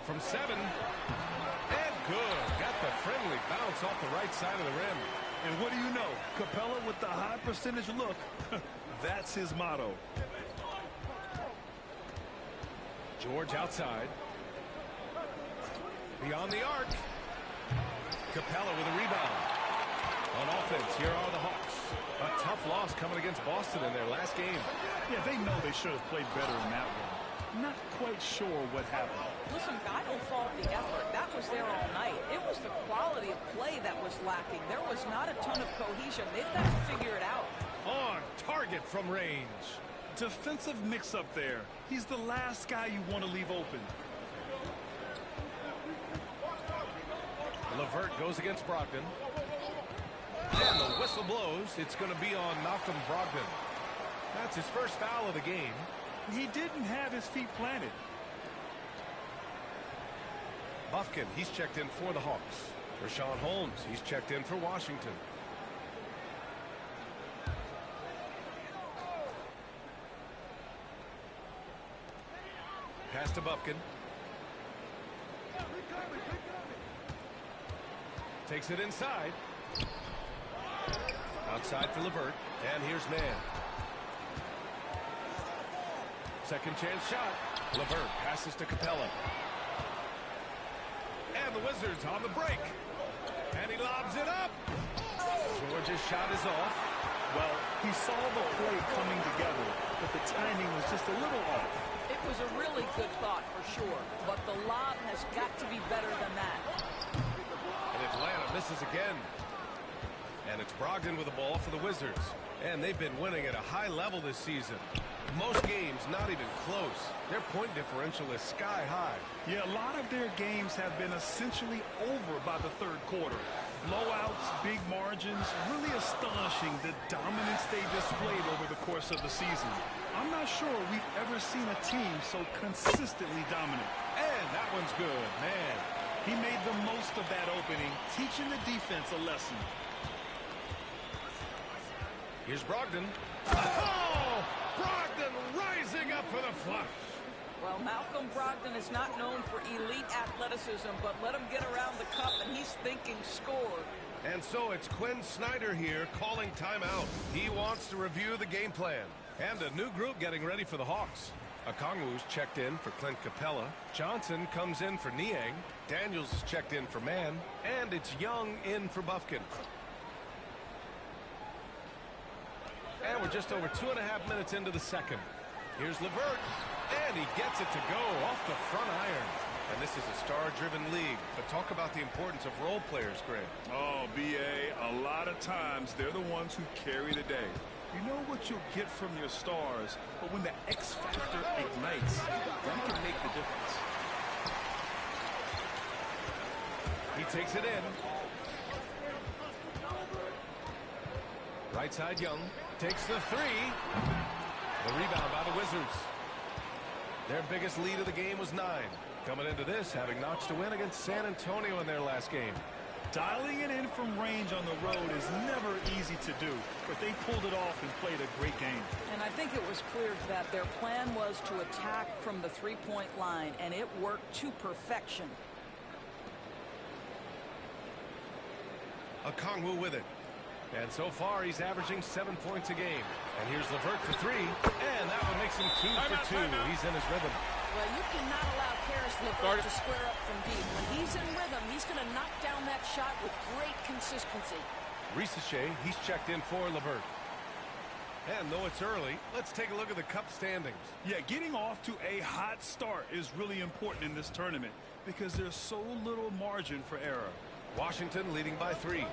From 7. And good. Got the friendly bounce off the right side of the rim. And what do you know? Capella with the high percentage look. That's his motto. George outside. Beyond the arc. Capella with a rebound. On offense, here are the Hawks. A tough loss coming against Boston in their last game. Yeah, they know they should have played better in that one. Not quite sure what happened. Listen, I don't fault the effort. That was there all night. It was the quality of play that was lacking. There was not a ton of cohesion. They've got to figure it out. On target from range. Defensive mix-up there. He's the last guy you want to leave open. LeVert goes against Brogdon. And the whistle blows. It's going to be on Malcolm Brogdon. That's his first foul of the game. He didn't have his feet planted. Bufkin, he's checked in for the Hawks. Rashawn Holmes, he's checked in for Washington. Pass to Bufkin. Takes it inside. Outside for LeVert. And here's Mann. Second chance shot. LeVert passes to Capella. And the Wizards on the break. And he lobs it up. George's shot is off. Well, he saw the play coming together, but the timing was just a little off. It was a really good thought for sure, but the lob has got to be better than that. And Atlanta misses again. And it's Brogdon with the ball for the Wizards. And they've been winning at a high level this season. Most games not even close. Their point differential is sky high. Yeah, a lot of their games have been essentially over by the third quarter. Blowouts, big margins, really astonishing the dominance they displayed over the course of the season. I'm not sure we've ever seen a team so consistently dominant. And that one's good, man. He made the most of that opening, teaching the defense a lesson. Here's Brogdon. Oh! Brogdon rising up for the flush. Well, Malcolm Brogdon is not known for elite athleticism, but let him get around the cup and he's thinking score. And so it's Quinn Snyder here calling timeout. He wants to review the game plan. And a new group getting ready for the Hawks. Okongwu's checked in for Clint Capella. Johnson comes in for Niang. Daniels is checked in for Mann. And it's Young in for Bufkin. And we're just over 2.5 minutes into the second. Here's LeVert. And he gets it to go off the front iron. And this is a star-driven league. But talk about the importance of role players, Greg. Oh, B.A., a lot of times they're the ones who carry the day. You know what you'll get from your stars, but when the X factor ignites, that can make the difference. He takes it in. Right side Young takes the three. The rebound by the Wizards. Their biggest lead of the game was 9. Coming into this, having notched a win against San Antonio in their last game. Dialing it in from range on the road is never easy to do, but they pulled it off and played a great game. And I think it was clear that their plan was to attack from the three-point line, and it worked to perfection. Okongwu with it. And so far, he's averaging 7 points a game. And here's LeVert for 3. And that one makes him 2 for 2. He's in his rhythm. Well, you cannot allow Caris LeVert to square up from deep. When he's in rhythm, he's going to knock down that shot with great consistency. Risache, he's checked in for LeVert. And though it's early, let's take a look at the cup standings. Yeah, getting off to a hot start is really important in this tournament because there's so little margin for error. Washington leading by 3.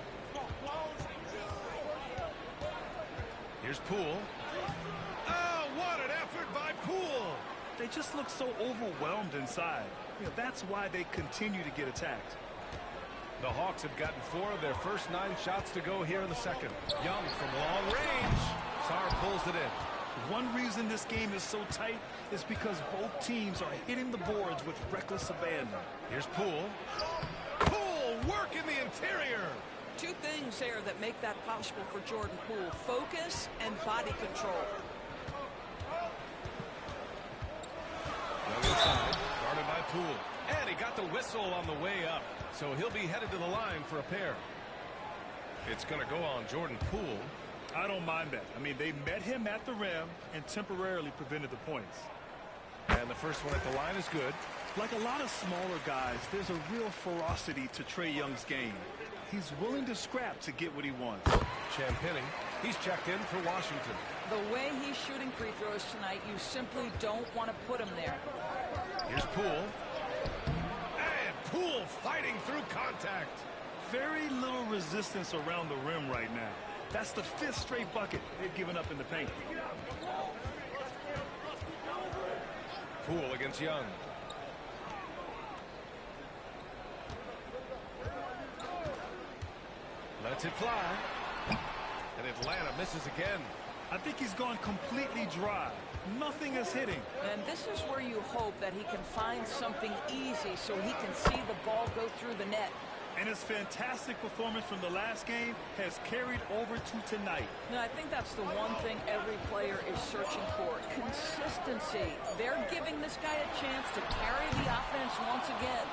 Here's Poole. Oh, what an effort by Poole! They just look so overwhelmed inside. You know, that's why they continue to get attacked. The Hawks have gotten 4 of their first 9 shots to go here in the second. Young from long range. Sarr pulls it in. One reason this game is so tight is because both teams are hitting the boards with reckless abandon. Here's Poole. Poole work in the interior. 2 things there that make that possible for Jordan Poole: focus and body control. Young inside, guarded by Poole. And he got the whistle on the way up. So he'll be headed to the line for a pair. It's going to go on Jordan Poole. I don't mind that. I mean, they met him at the rim and temporarily prevented the points. And the first one at the line is good. Like a lot of smaller guys, there's a real ferocity to Trae Young's game. He's willing to scrap to get what he wants. Champagnie, he's checked in for Washington. The way he's shooting free throws tonight, you simply don't want to put him there. Here's Poole. And Poole fighting through contact. Very little resistance around the rim right now. That's the 5th straight bucket they've given up in the paint. Poole against Young. Lets it fly. And Atlanta misses again. I think he's gone completely dry. Nothing is hitting. And this is where you hope that he can find something easy so he can see the ball go through the net. And his fantastic performance from the last game has carried over to tonight. And I think that's the one thing every player is searching for, consistency. They're giving this guy a chance to carry the offense once again.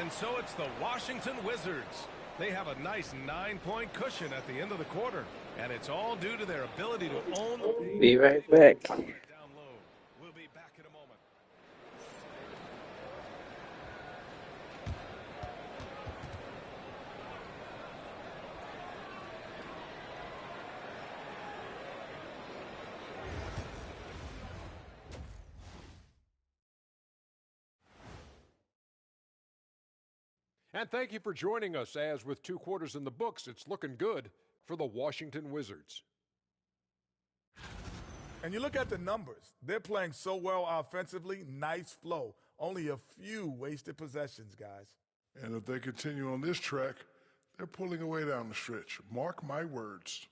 And so it's the Washington Wizards. They have a nice 9-point cushion at the end of the quarter. And it's all due to their ability to own the paint. Be right back. Down low. We'll be back in a moment. And thank you for joining us as with 2 quarters in the books, it's looking good for the Washington Wizards. And you look at the numbers. They're playing so well offensively, nice flow. Only a few wasted possessions, guys. And if they continue on this track, they're pulling away down the stretch. Mark my words.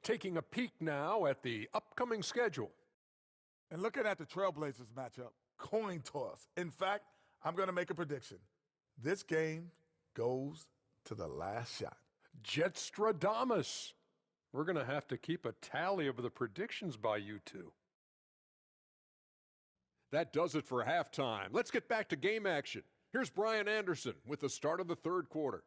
Taking a peek now at the upcoming schedule. And looking at the Trailblazers matchup, coin toss. In fact, I'm going to make a prediction. This game goes to the last shot. Jetstradamus. We're going to have to keep a tally of the predictions by you two. That does it for halftime. Let's get back to game action. Here's Brian Anderson with the start of the 3rd quarter.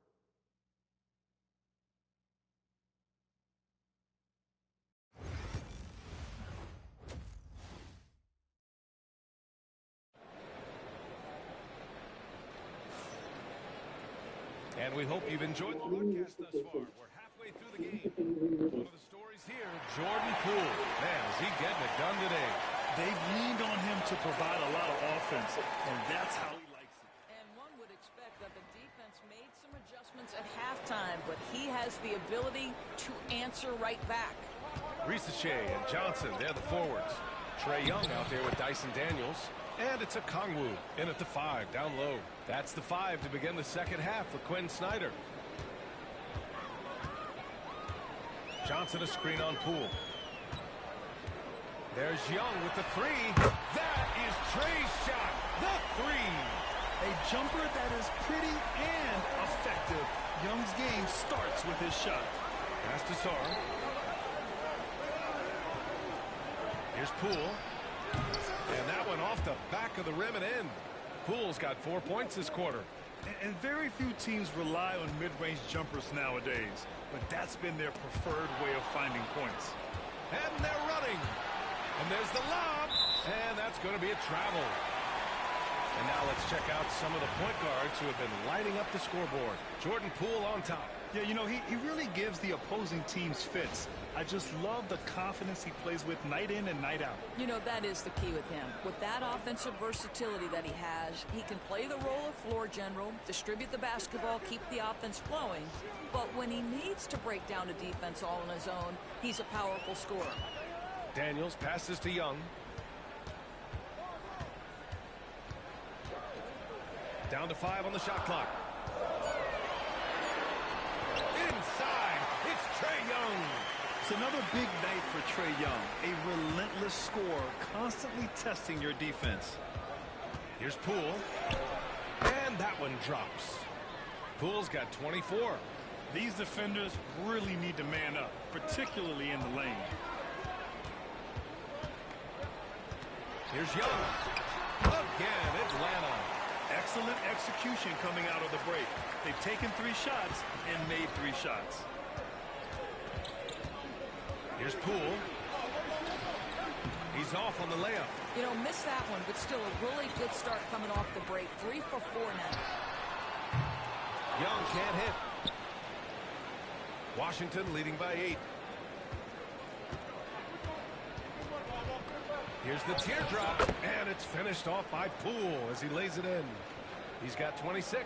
And we hope you've enjoyed the broadcast thus far. We're halfway through the game. One of the stories here, Jordan Poole. Man, is he getting it done today? They've leaned on him to provide a lot of offense, and that's how he likes it. And one would expect that the defense made some adjustments at halftime, but he has the ability to answer right back. Risachet and Johnson, they're the forwards. Trae Young out there with Dyson Daniels. And it's a Kongwu in at the 5, down low. That's the 5 to begin the second half for Quinn Snyder. Johnson a screen on Poole. There's Young with the 3. That is Trae's shot. The 3. A jumper that is pretty and effective. Young's game starts with his shot. Pass to Sarr. Here's Poole. And that one off the back of the rim and in. Poole's got 4 points this quarter. And very few teams rely on mid-range jumpers nowadays, but that's been their preferred way of finding points. And they're running. And there's the lob. And that's going to be a travel. And now let's check out some of the point guards who have been lighting up the scoreboard. Jordan Poole on top. Yeah, you know, he really gives the opposing teams fits. I just love the confidence he plays with night in and night out. You know, that is the key with him. With that offensive versatility that he has, he can play the role of floor general, distribute the basketball, keep the offense flowing. But when he needs to break down a defense all on his own, he's a powerful scorer. Daniels passes to Young. Down to 5 on the shot clock. Inside, it's Trae Young. It's another big night for Trae Young. A relentless scorer, constantly testing your defense. Here's Poole. And that one drops. Poole's got 24. These defenders really need to man up, particularly in the lane. Here's Young. Again, Atlanta. Excellent execution coming out of the break. They've taken 3 shots and made 3 shots. Here's Poole. He's off on the layup. You know, missed that one, but still a really good start coming off the break. 3 for 4 now. Young can't hit. Washington leading by 8. Here's the teardrop, and it's finished off by Poole as he lays it in. He's got 26.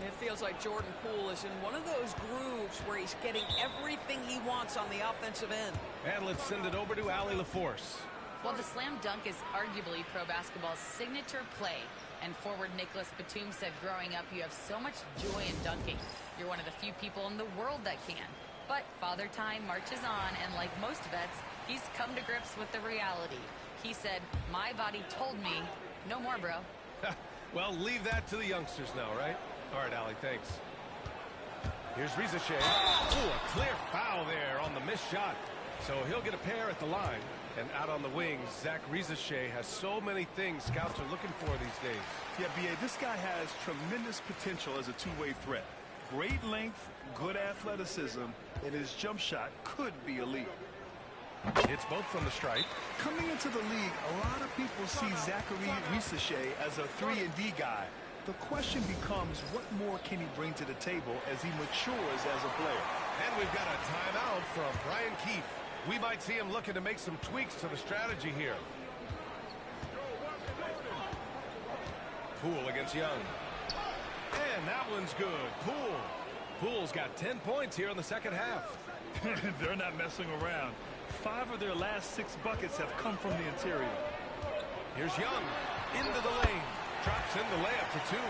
It feels like Jordan Poole is in one of those grooves where he's getting everything he wants on the offensive end. And let's send it over to Allie LaForce. Well, the slam dunk is arguably pro basketball's signature play. And forward Nicholas Batum said growing up, you have so much joy in dunking. You're one of the few people in the world that can. But Father Time marches on, and like most vets, he's come to grips with the reality. He said, "My body told me, no more, bro." Well, leave that to the youngsters now, right? All right, Allie, thanks. Here's Riza-Shea. Ooh, a clear foul there on the missed shot. So he'll get a pair at the line. And out on the wings, Zach Riza-Shea has so many things scouts are looking for these days. Yeah, B.A., this guy has tremendous potential as a two-way threat. Great length, good athleticism, and his jump shot could be elite. It's both from the stripe. Coming into the league, a lot of people see Zachary Riza-Shea as a 3-and-D guy. The question becomes, what more can he bring to the table as he matures as a player? And we've got a timeout from Brian Keefe. We might see him looking to make some tweaks to the strategy here. Poole against Young. And that one's good. Poole's got 10 points here in the second half. They're not messing around. 5 of their last 6 buckets have come from the interior. Here's Young into the lane. Drops in the layup for 2.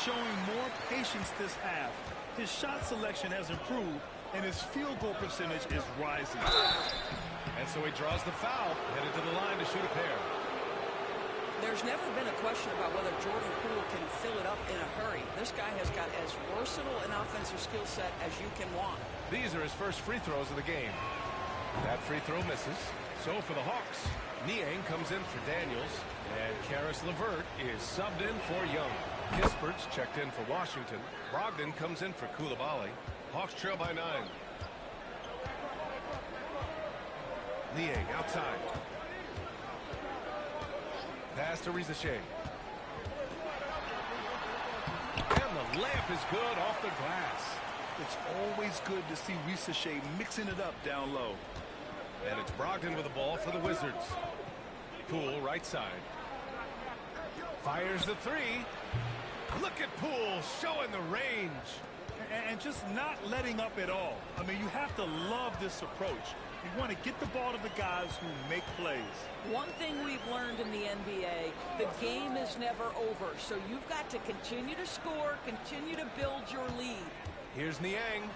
Showing more patience this half. His shot selection has improved, and his field goal percentage is rising. And so he draws the foul, headed to the line to shoot a pair. There's never been a question about whether Jordan Poole can fill it up in a hurry. This guy has got as versatile an offensive skill set as you can want. These are his first free throws of the game. That free throw misses. So for the Hawks, Niang comes in for Daniels, and Karis LeVert is subbed in for Young. Kispert's checked in for Washington. Brogdon comes in for Coulibaly. Hawks trail by 9. Niang outside. Pass to Riza-Shea. And the layup is good off the glass. It's always good to see Riza-Shea mixing it up down low. And it's Brogdon with the ball for the Wizards. Poole right side. Fires the 3. Look at Poole showing the range. And just not letting up at all. I mean, you have to love this approach. You want to get the ball to the guys who make plays. One thing we've learned in the NBA, the game is never over. So you've got to continue to score, continue to build your lead. Here's Niang.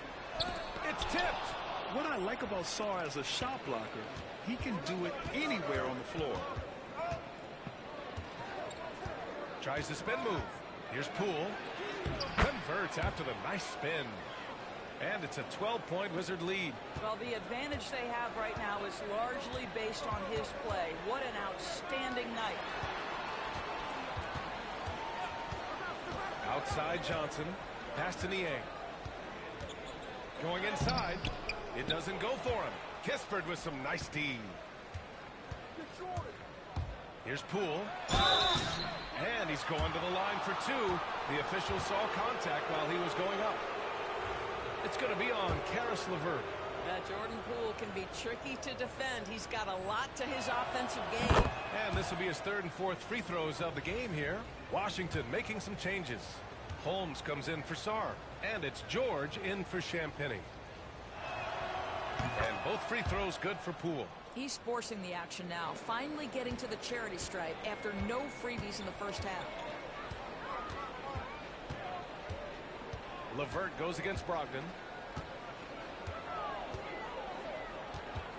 It's tipped. What I like about Sarr as a shot blocker, he can do it anywhere on the floor. Tries the spin move. Here's Poole. Converts after the nice spin. And it's a 12-point Wizard lead. Well, the advantage they have right now is largely based on his play. What an outstanding night. Outside Johnson. Pass to Niang. Going inside. It doesn't go for him. Kispert with some nice D. Here's Poole. And he's going to the line for 2. The official saw contact while he was going up. It's going to be on Karis LeVert. Jordan Poole can be tricky to defend. He's got a lot to his offensive game. And this will be his 3rd and 4th free throws of the game here. Washington making some changes. Holmes comes in for Sarr. And it's George in for Champagnie. And both free throws good for Poole. He's forcing the action now, finally getting to the charity stripe after no freebies in the first half. LeVert goes against Brogdon.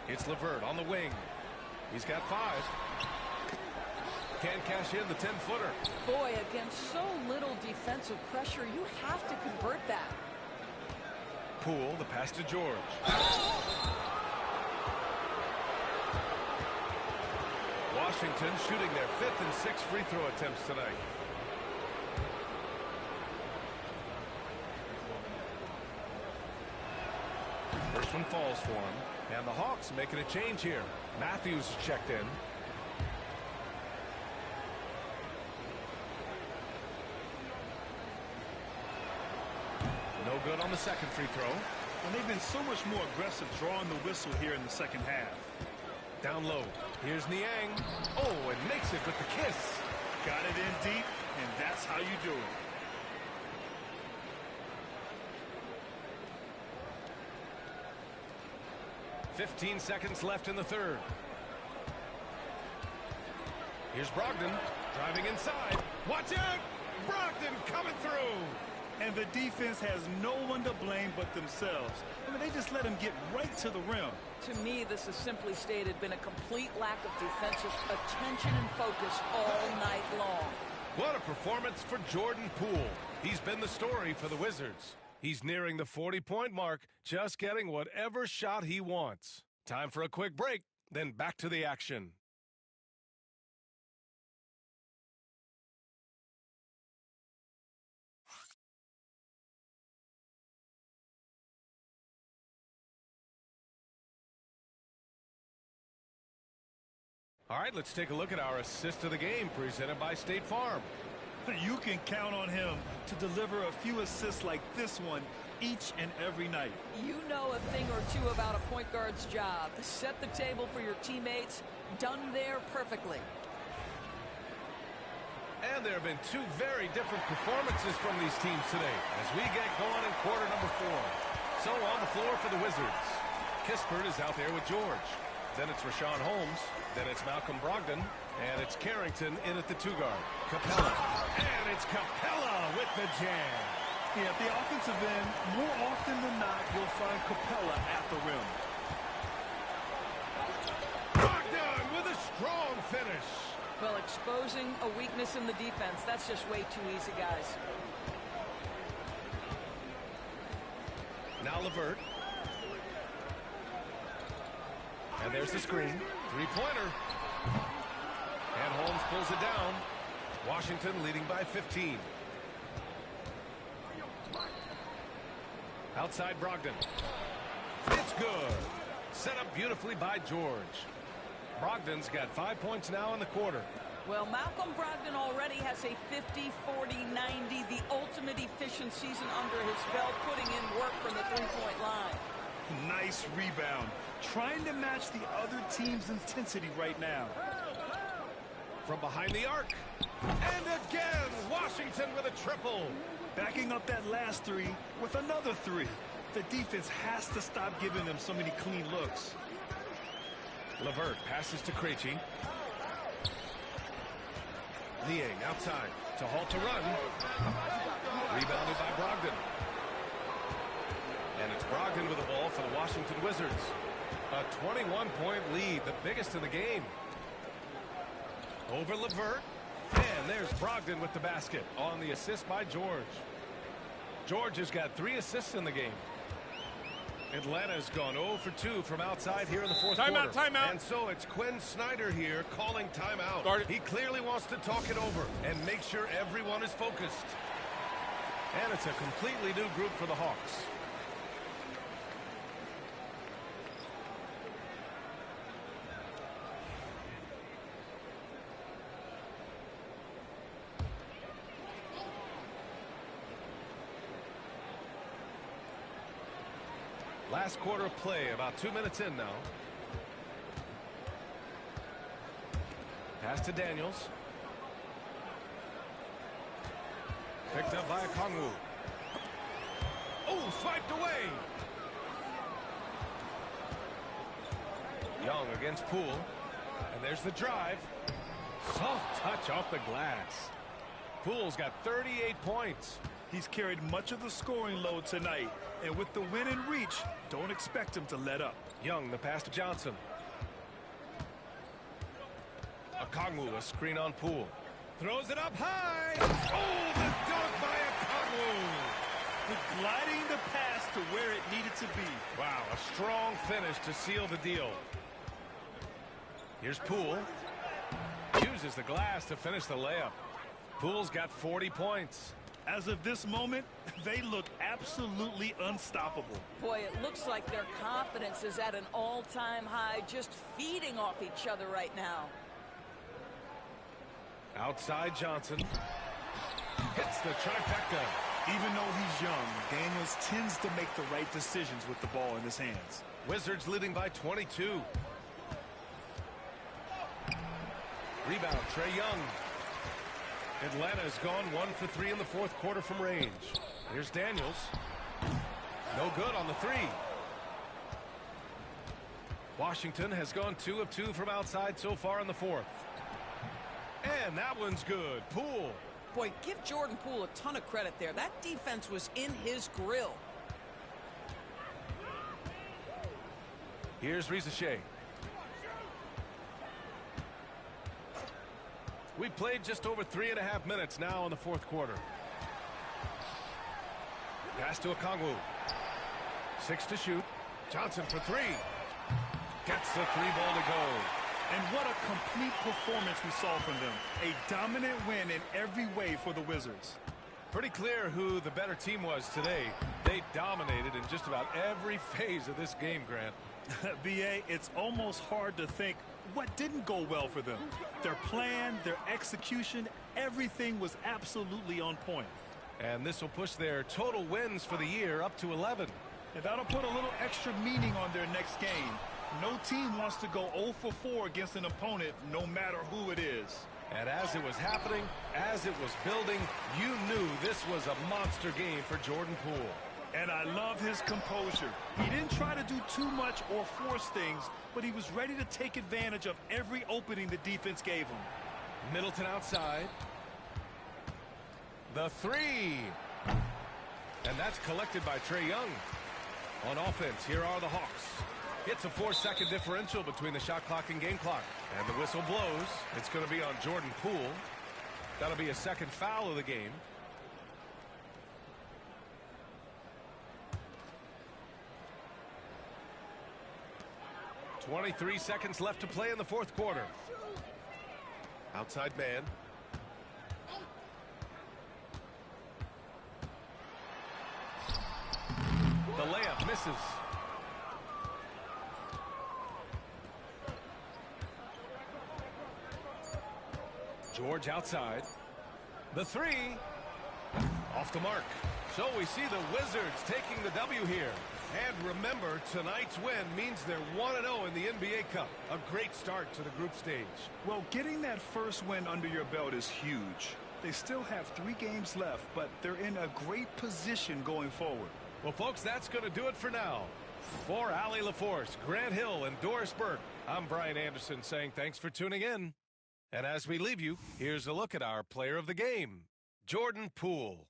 It's LeVert on the wing. He's got 5. Can't cash in the 10-footer. Boy, against so little defensive pressure, you have to convert that. Poole, the pass to George. Washington shooting their 5th and 6th free throw attempts tonight. First one falls for him. And the Hawks making a change here. Matthews is checked in. No good on the second free throw. And they've been so much more aggressive drawing the whistle here in the second half. Down low. Here's Niang. Oh, and makes it with the kiss. Got it in deep, and that's how you do it. .15 seconds left in the 3rd. Here's Brogdon driving inside. Watch out! Brogdon coming through. And the defense has no one to blame but themselves. I mean, they just let him get right to the rim. To me, this has simply stated been a complete lack of defensive attention and focus all night long. What a performance for Jordan Poole. He's been the story for the Wizards. He's nearing the 40-point mark, just getting whatever shot he wants. Time for a quick break, then back to the action. All right, let's take a look at our assist of the game presented by State Farm. You can count on him to deliver a few assists like this one each and every night. You know a thing or two about a point guard's job. Set the table for your teammates. Done there perfectly. And there have been two very different performances from these teams today as we get going in quarter number 4. So on the floor for the Wizards, Kispert is out there with George. Then it's Richaun Holmes. Then it's Malcolm Brogdon. And it's Carrington in at the 2-guard. Capella. And it's Capella with the jam. Yeah, at the offensive end, more often than not, you'll find Capella at the rim. Brogdon with a strong finish. Well, exposing a weakness in the defense, that's just way too easy, guys. Now LeVert. And there's the screen. Three-pointer. And Holmes pulls it down. Washington leading by 15. Outside Brogdon. It's good. Set up beautifully by George. Brogdon's got 5 points now in the quarter. Well, Malcolm Brogdon already has a 50, 40, 90, the ultimate efficient season under his belt, putting in work from the three-point line. Nice rebound. Trying to match the other team's intensity right now. From behind the arc. And again, Washington with a triple. Backing up that last three with another three. The defense has to stop giving them so many clean looks. LeVert passes to Krejci. Niang outside to halt the run. Rebounded by Brogdon. And it's Brogdon with the ball for the Washington Wizards. A 21-point lead, the biggest in the game. Over LeVert. And there's Brogdon with the basket on the assist by George. George has got 3 assists in the game. Atlanta's gone 0 for 2 from outside here in the fourth quarter. Timeout. And so it's Quinn Snyder here calling timeout. He clearly wants to talk it over and make sure everyone is focused. And it's a completely new group for the Hawks. Last quarter of play, about 2 minutes in now. Pass to Daniels. Picked up by Okongwu. Oh, swiped away. Young against Poole. And there's the drive. Soft touch off the glass. Poole's got 38 points. He's carried much of the scoring load tonight. And with the win and reach, don't expect him to let up. Young, the pass to Johnson. Okongwu, a screen on Poole. Throws it up high. Oh, the dunk by Okongwu. Gliding the pass to where it needed to be. Wow, a strong finish to seal the deal. Here's Poole. Uses the glass to finish the layup. Poole's got 40 points. As of this moment, they look absolutely unstoppable. Boy, it looks like their confidence is at an all-time high, just feeding off each other right now. Outside Johnson. Hits the trifecta. Even though he's young, Daniels tends to make the right decisions with the ball in his hands. Wizards leading by 22. Rebound, Trae Young. Atlanta's gone 1 for 3 in the fourth quarter from range. Here's Daniels. No good on the 3. Washington has gone 2 of 2 from outside so far in the fourth. And that one's good. Poole. Boy, give Jordan Poole a ton of credit there. That defense was in his grill. Here's Risacher. We played just over 3.5 minutes now in the fourth quarter. Pass to Okongwu. 6 to shoot. Johnson for 3. Gets the 3-ball to go. And what a complete performance we saw from them. A dominant win in every way for the Wizards. Pretty clear who the better team was today. They dominated in just about every phase of this game, Grant. B.A., it's almost hard to think what didn't go well for them. Their plan, their execution, everything was absolutely on point. And this will push their total wins for the year up to 11. And that'll put a little extra meaning on their next game. No team wants to go 0 for 4 against an opponent, no matter who it is. And as it was happening, as it was building, you knew this was a monster game for Jordan Poole. And I love his composure. He didn't try to do too much or force things, but he was ready to take advantage of every opening the defense gave him. Middleton outside. The 3. And that's collected by Trae Young. On offense, here are the Hawks. It's a 4-second differential between the shot clock and game clock. And the whistle blows. It's going to be on Jordan Poole. That'll be a second foul of the game. .23 seconds left to play in the fourth quarter. Outside man. The layup misses. George outside. The 3. Off the mark. So we see the Wizards taking the W here. And remember, tonight's win means they're 1-0 in the NBA Cup. A great start to the group stage. Well, getting that first win under your belt is huge. They still have 3 games left, but they're in a great position going forward. Well, folks, that's going to do it for now. For Allie LaForce, Grant Hill, and Doris Burke, I'm Brian Anderson saying thanks for tuning in. And as we leave you, here's a look at our player of the game, Jordan Poole.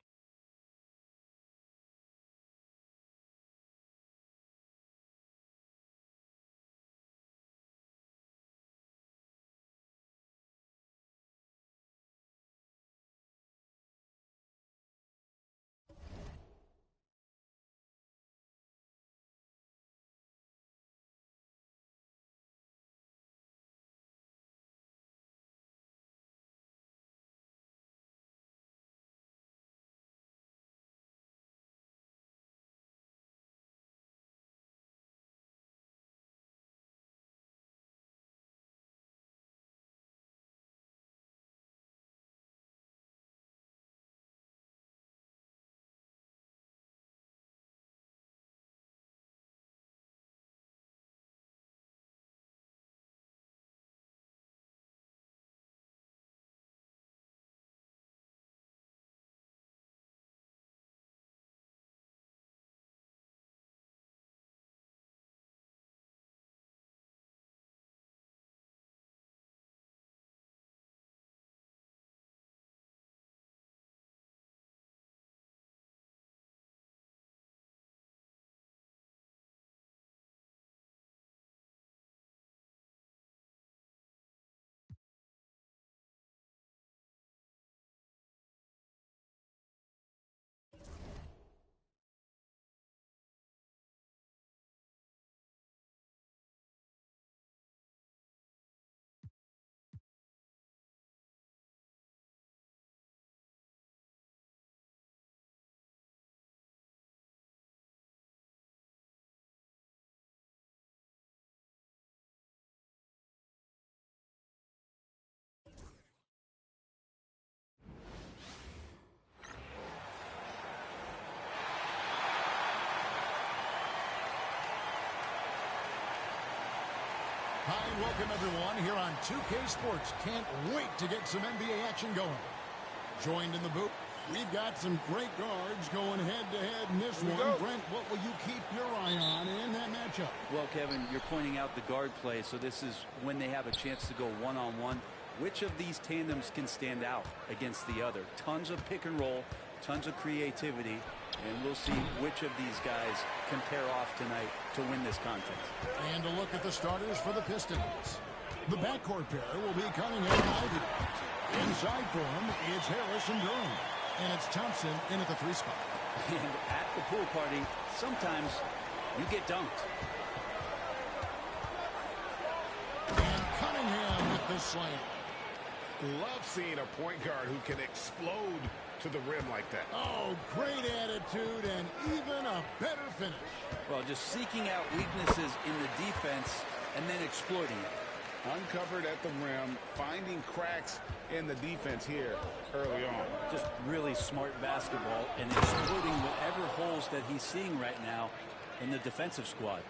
Hi, and welcome everyone here on 2K Sports. Can't wait to get some NBA action going. Joined in the booth, we've got some great guards going head-to-head in this one. Brent, what will you keep your eye on in that matchup? Well, Kevin, you're pointing out the guard play, so this is when they have a chance to go one-on-one. which of these tandems can stand out against the other. Tons of pick and roll, tons of creativity, and we'll see which of these guys can pair off tonight to win this contest. And a look at the starters for the Pistons. The backcourt pair will be Cunningham and Ivey. Inside for him, it's Harris and Durham. And it's Thompson in at the 3 spot. And at the pool party, sometimes you get dunked. And Cunningham with the slam. Love seeing a point guard who can explode to the rim like that. Oh, great attitude and even a better finish. Well, just seeking out weaknesses in the defense and then exploiting it. Uncovered at the rim, finding cracks in the defense here early on. Just really smart basketball and exploiting whatever holes that he's seeing right now in the defensive squad.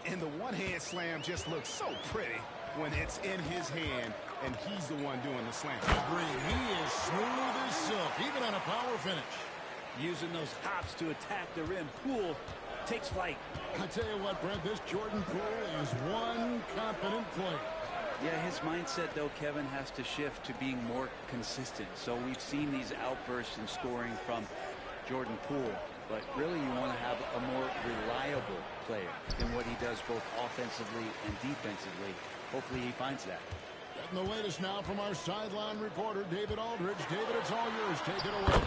And the one-hand slam just looks so pretty when it's in his hand and he's the one doing the slam. Agreed. He is smooth as silk, even on a power finish. Using those hops to attack the rim. Poole takes flight. I tell you what, Brent, this Jordan Poole is one confident player. Yeah, his mindset, though, Kevin, has to shift to being more consistent. So we've seen these outbursts in scoring from Jordan Poole. But really, you want to have a more reliable player in what he does both offensively and defensively. Hopefully he finds that. Getting the latest now from our sideline reporter, David Aldridge. David, it's all yours. Take it away.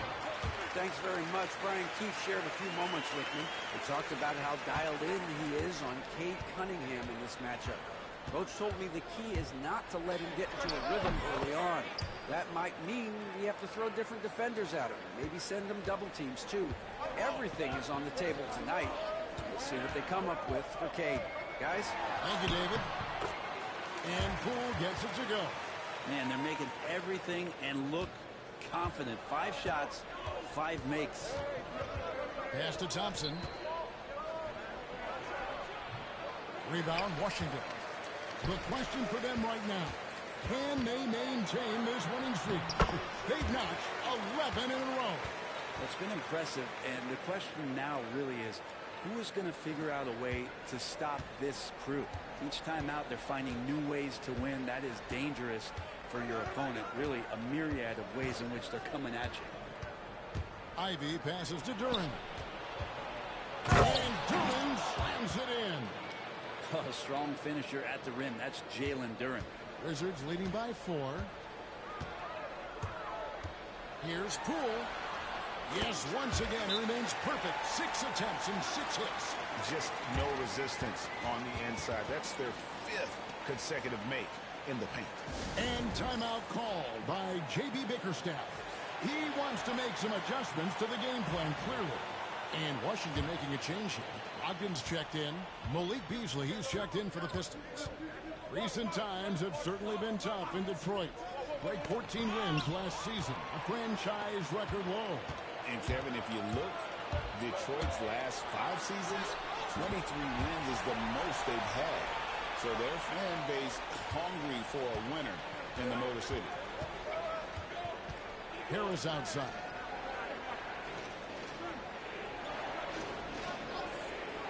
Thanks very much. Brian Keefe shared a few moments with me. He talked about how dialed in he is on Cade Cunningham in this matchup. Coach told me the key is not to let him get into a rhythm early on. That might mean we have to throw different defenders at him. Maybe send them double teams, too. Everything is on the table tonight. We'll see what they come up with for Cade. Guys? Thank you, David. And Poole gets it to go. Man, they're making everything and look confident. 5 shots, 5 makes. Pass to Thompson. Rebound, Washington. The question for them right now, can they maintain this winning streak? They've notched 11 in a row. It's been impressive, and the question now really is, who is going to figure out a way to stop this crew? Each time out, they're finding new ways to win. That is dangerous for your opponent. Really, a myriad of ways in which they're coming at you. Ivey passes to Durham. And Durham slams it in. A strong finisher at the rim. That's Jalen Durham. Wizards leading by 4. Here's Poole. Yes, once again, he remains perfect. 6 attempts and 6 hits. Just no resistance on the inside. That's their 5th consecutive make in the paint. And timeout called by J.B. Bickerstaff. He wants to make some adjustments to the game plan, clearly. And Washington making a change here. Ogden's checked in. Malik Beasley, he's checked in for the Pistons. Recent times have certainly been tough in Detroit. Like 14 wins last season, a franchise record low. And Kevin, if you look, Detroit's last 5 seasons, 23 wins is the most they've had. So their fan base hungry for a winner in the Motor City. Harris outside.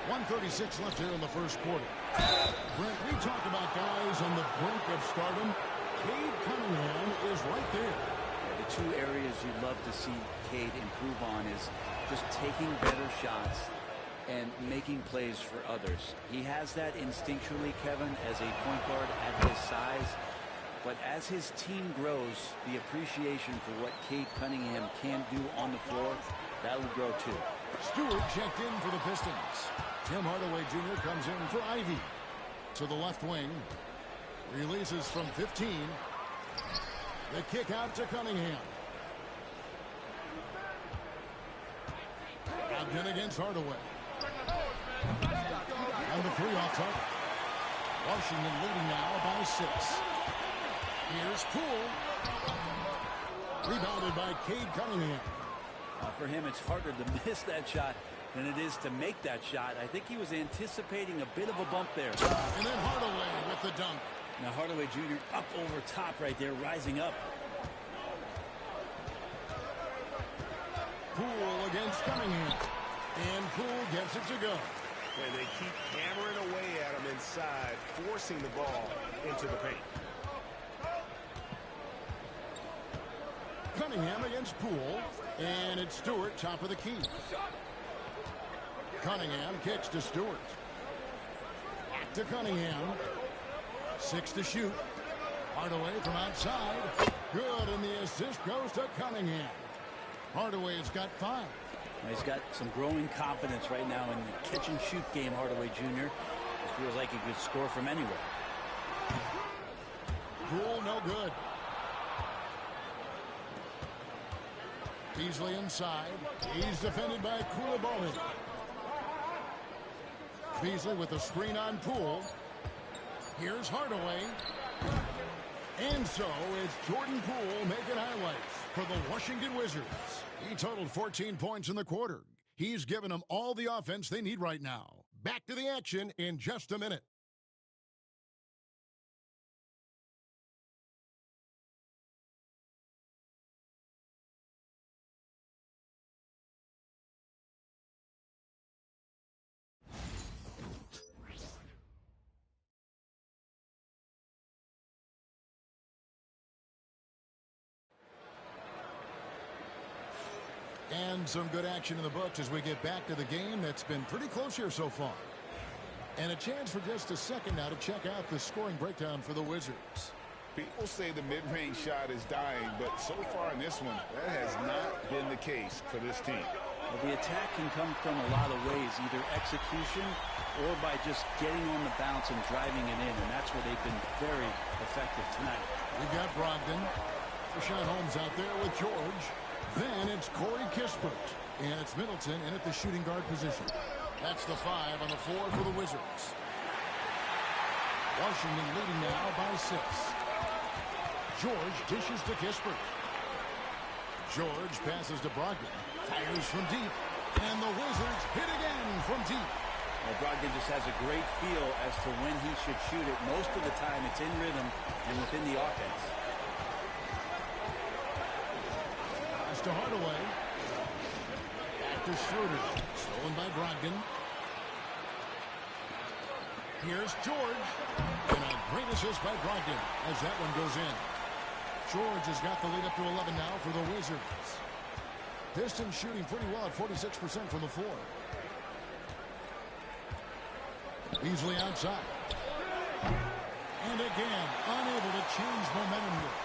1:36 left here in the first quarter. Brent, we talk about guys on the brink of stardom. Cade Cunningham is right there. The 2 areas you'd love to see Cade improve on is just taking better shots and making plays for others. He has that instinctually, Kevin, as a point guard at his size. But as his team grows, the appreciation for what Cade Cunningham can do on the floor, that will grow too. Stewart checked in for the Pistons. Tim Hardaway Jr. comes in for Ivey. To the left wing. Releases from 15. The kick out to Cunningham. Ogden against Hardaway. And the 3 off target. Washington leading now by 6. Here's Poole. Rebounded by Cade Cunningham. For him, it's harder to miss that shot than it is to make that shot. I think he was anticipating a bit of a bump there. And then Hardaway with the dunk. Now Hardaway Jr. up over top right there, rising up. Poole against Cunningham. And Poole gets it to go. And they keep hammering away at him inside, forcing the ball into the paint. Cunningham against Poole. And it's Stewart, top of the key. Cunningham kicks to Stewart. Back to Cunningham. 6 to shoot. Hardaway from outside. Good, and the assist goes to Cunningham. Hardaway's got 5. He's got some growing confidence right now in the catch-and-shoot game, Hardaway Jr. It feels like he could score from anywhere. Poole, no good. Beasley inside. He's defended by Coulibaly. Beasley with a screen on Poole. Here's Hardaway. And so it's Jordan Poole making highlights for the Washington Wizards. He totaled 14 points in the quarter. He's given them all the offense they need right now. Back to the action in just a minute. And some good action in the books as we get back to the game that's been pretty close here so far. And a chance for just a second now to check out the scoring breakdown for the Wizards. People say the mid-range shot is dying, but so far in this one, that has not been the case for this team. Well, the attack can come from a lot of ways, either execution or by just getting on the bounce and driving it in, and that's where they've been very effective tonight. We've got Brogdon. Rashawn Holmes out there with George. Then it's Corey Kispert. And it's Middleton in at the shooting guard position. That's the 5 on the floor for the Wizards. Washington leading now by 6. George dishes to Kispert. George passes to Brogdon. Fires from deep. And the Wizards hit again from deep. Well, Brogdon just has a great feel as to when he should shoot it. Most of the time it's in rhythm and within the offense. To Hardaway. Back to Schroeder. Stolen by Brogdon. Here's George. And a great assist by Brogdon as that one goes in. George has got the lead up to 11 now for the Wizards. Pistons shooting pretty well at 46% from the floor. Beasley outside. And again, unable to change momentum here.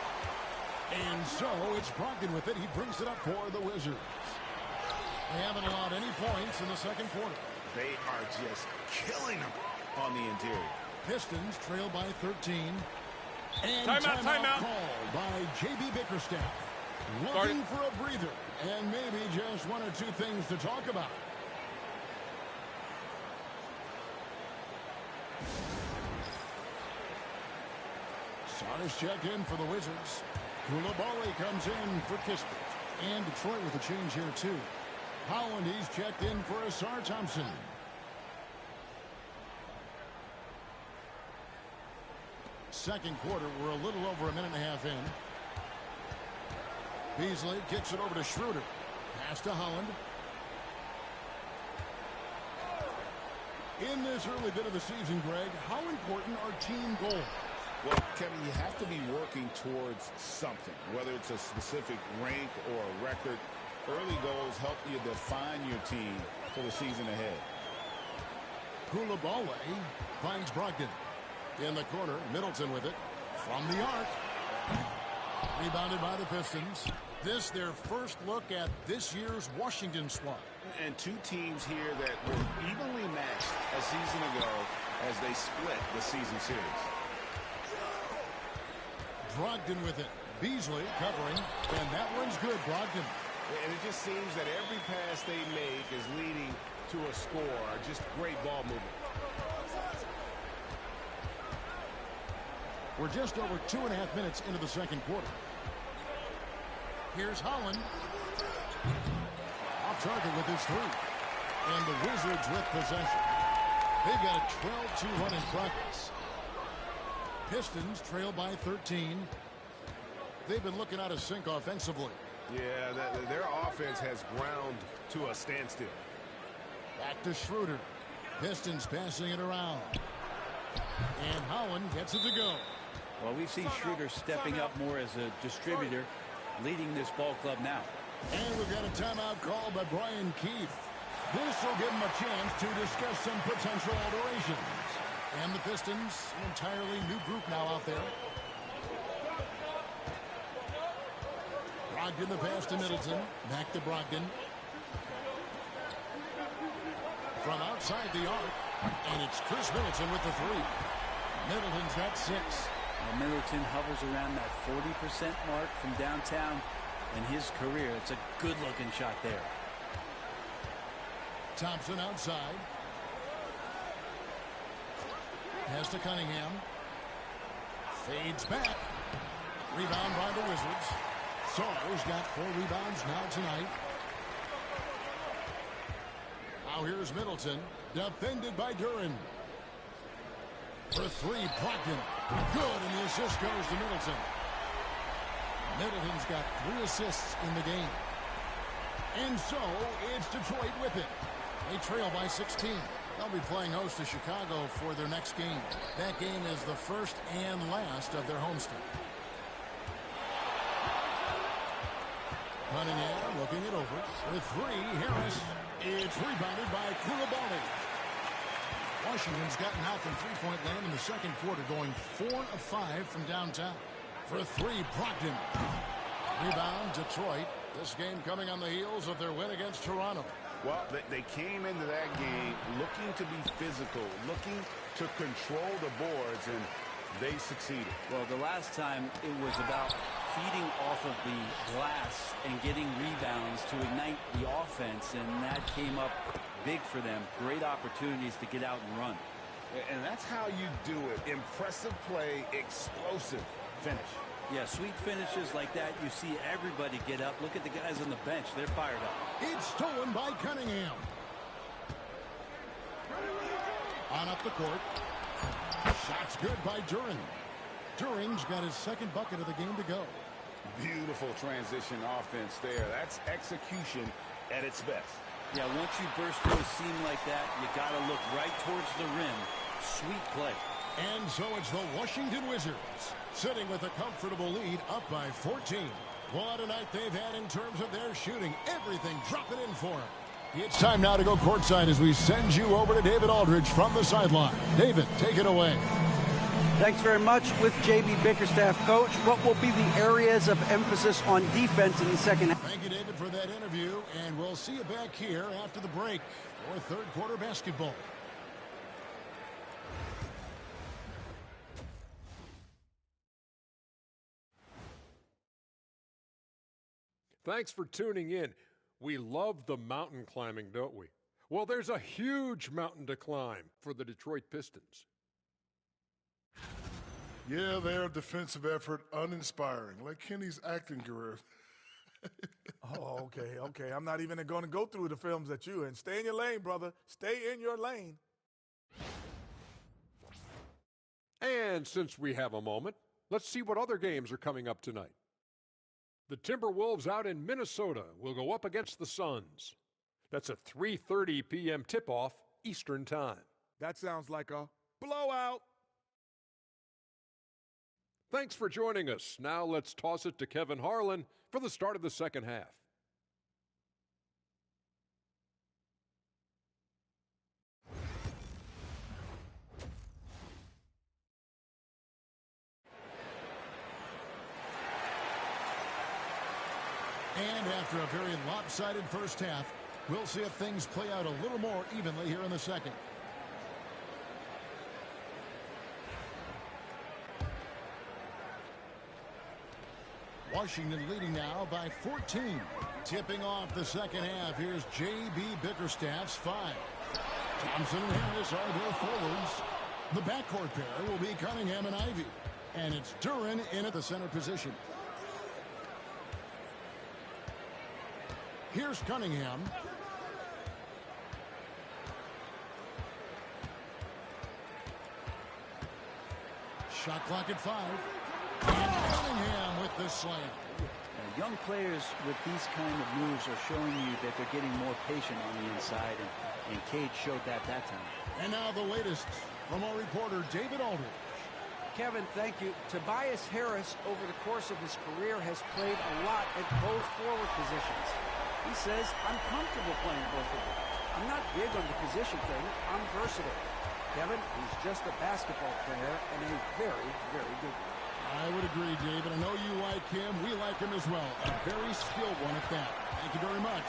And so it's Brogdon with it. He brings it up for the Wizards. They haven't allowed any points in the second quarter. They are just killing them on the interior. Pistons trail by 13. And timeout. Called by J.B. Bickerstaff. Looking for a breather. And maybe just one or two things to talk about. Sarge checked in for the Wizards. Coulibaly comes in for Kispert. And Detroit with a change here, too. Howland, he's checked in for Asar Thompson. Second quarter, we're a little over a minute and a half in. Beasley kicks it over to Schroeder. Pass to Howland. In this early bit of the season, Greg, how important are team goals? Well, Kevin, you have to be working towards something, whether it's a specific rank or a record. Early goals help you define your team for the season ahead. Coulibaly finds Brogdon. In the corner, Middleton with it. From the arc. Rebounded by the Pistons. This their first look at this year's Washington squad. And two teams here that were evenly matched a season ago as they split the season series. Brogdon with it. Beasley covering. And that one's good, Brogdon. And it just seems that every pass they make is leading to a score. Just great ball movement. We're just over 2.5 minutes into the second quarter. Here's Howland. Off target with his three. And the Wizards with possession. They've got a 12-2 run in progress. Pistons trail by 13. They've been looking out of sync offensively. Yeah, their offense has ground to a standstill. Back to Schroeder. Pistons passing it around. And Howland gets it to go. Well, we've seen Schroeder stepping up more as a distributor. leading this ball club now. And we've got a timeout called by Brian Keith. This will give him a chance to discuss some potential alterations. And the Pistons, an entirely new group now out there. Brogdon the pass to Middleton. Back to Brogdon. From outside the arc. And it's Chris Middleton with the three. Middleton's got 6. Middleton hovers around that 40% mark from downtown in his career. It's a good-looking shot there. Thompson outside. Pass to Cunningham. Fades back. Rebound by the Wizards. Sawyer's got 4 rebounds now tonight. Now here's Middleton. Defended by Duren. For 3, Brogdon. Good, and the assist goes to Middleton. Middleton's got 3 assists in the game. And so, it's Detroit with it. They trail by 16. They'll be playing host to Chicago for their next game. That game is the first and last of their homestand. Cunningham looking it over. For 3, Harris. It's rebounded by Koulibaly. Washington's gotten out from three-point land in the second quarter, going 4 of 5 from downtown. For 3, Brogdon. Rebound, Detroit. This game coming on the heels of their win against Toronto. Well, they came into that game looking to be physical, looking to control the boards, and they succeeded. Well, the last time it was about feeding off of the glass and getting rebounds to ignite the offense, and that came up big for them. Great opportunities to get out and run. And that's how you do it. Impressive play, explosive finish. Yeah, sweet finishes like that, you see everybody get up. Look at the guys on the bench. They're fired up. It's stolen by Cunningham. On up the court. Shot's good by Duren. Duren's got his second bucket of the game to go. Beautiful transition offense there. That's execution at its best. Yeah, once you burst through a seam like that, you got to look right towards the rim. Sweet play. And so it's the Washington Wizards sitting with a comfortable lead up by 14. What a night they've had in terms of their shooting. Everything dropping in for them. It's time now to go courtside as we send you over to David Aldridge from the sideline. David, take it away. Thanks very much. With J.B. Bickerstaff, Coach, what will be the areas of emphasis on defense in the second half? Thank you, David, for that interview, and we'll see you back here after the break for third quarter basketball. Thanks for tuning in. We love the mountain climbing, don't we? Well, there's a huge mountain to climb for the Detroit Pistons. Yeah, their defensive effort uninspiring, like Kenny's acting career. Oh, okay. I'm not even going to go through the films that you in. Stay in your lane, brother. Stay in your lane. And since we have a moment, let's see what other games are coming up tonight. The Timberwolves out in Minnesota will go up against the Suns. That's a 3:30 p.m. tip-off Eastern Time. That sounds like a blowout. Thanks for joining us. Now let's toss it to Kevin Harlan for the start of the second half. And after a very lopsided first half, we'll see if things play out a little more evenly here in the second. Washington leading now by 14. Tipping off the second half, here's J.B. Bickerstaff's 5. Thompson and Harris are their forwards. The backcourt pair will be Cunningham and Ivey. And it's Duren in at the center position. Here's Cunningham. Shot clock at 5. And Cunningham with the slam. Young players with these kind of moves are showing you that they're getting more patient on the inside, and Cade showed that time. And now the latest from our reporter, David Aldridge. Kevin, thank you. Tobias Harris, over the course of his career, has played a lot at both forward positions. He says, I'm comfortable playing both of them. I'm not big on the position thing. I'm versatile. Kevin, he's just a basketball player and a very, very good one. I would agree, David. I know you like him. We like him as well. A very skilled one at that. Thank you very much.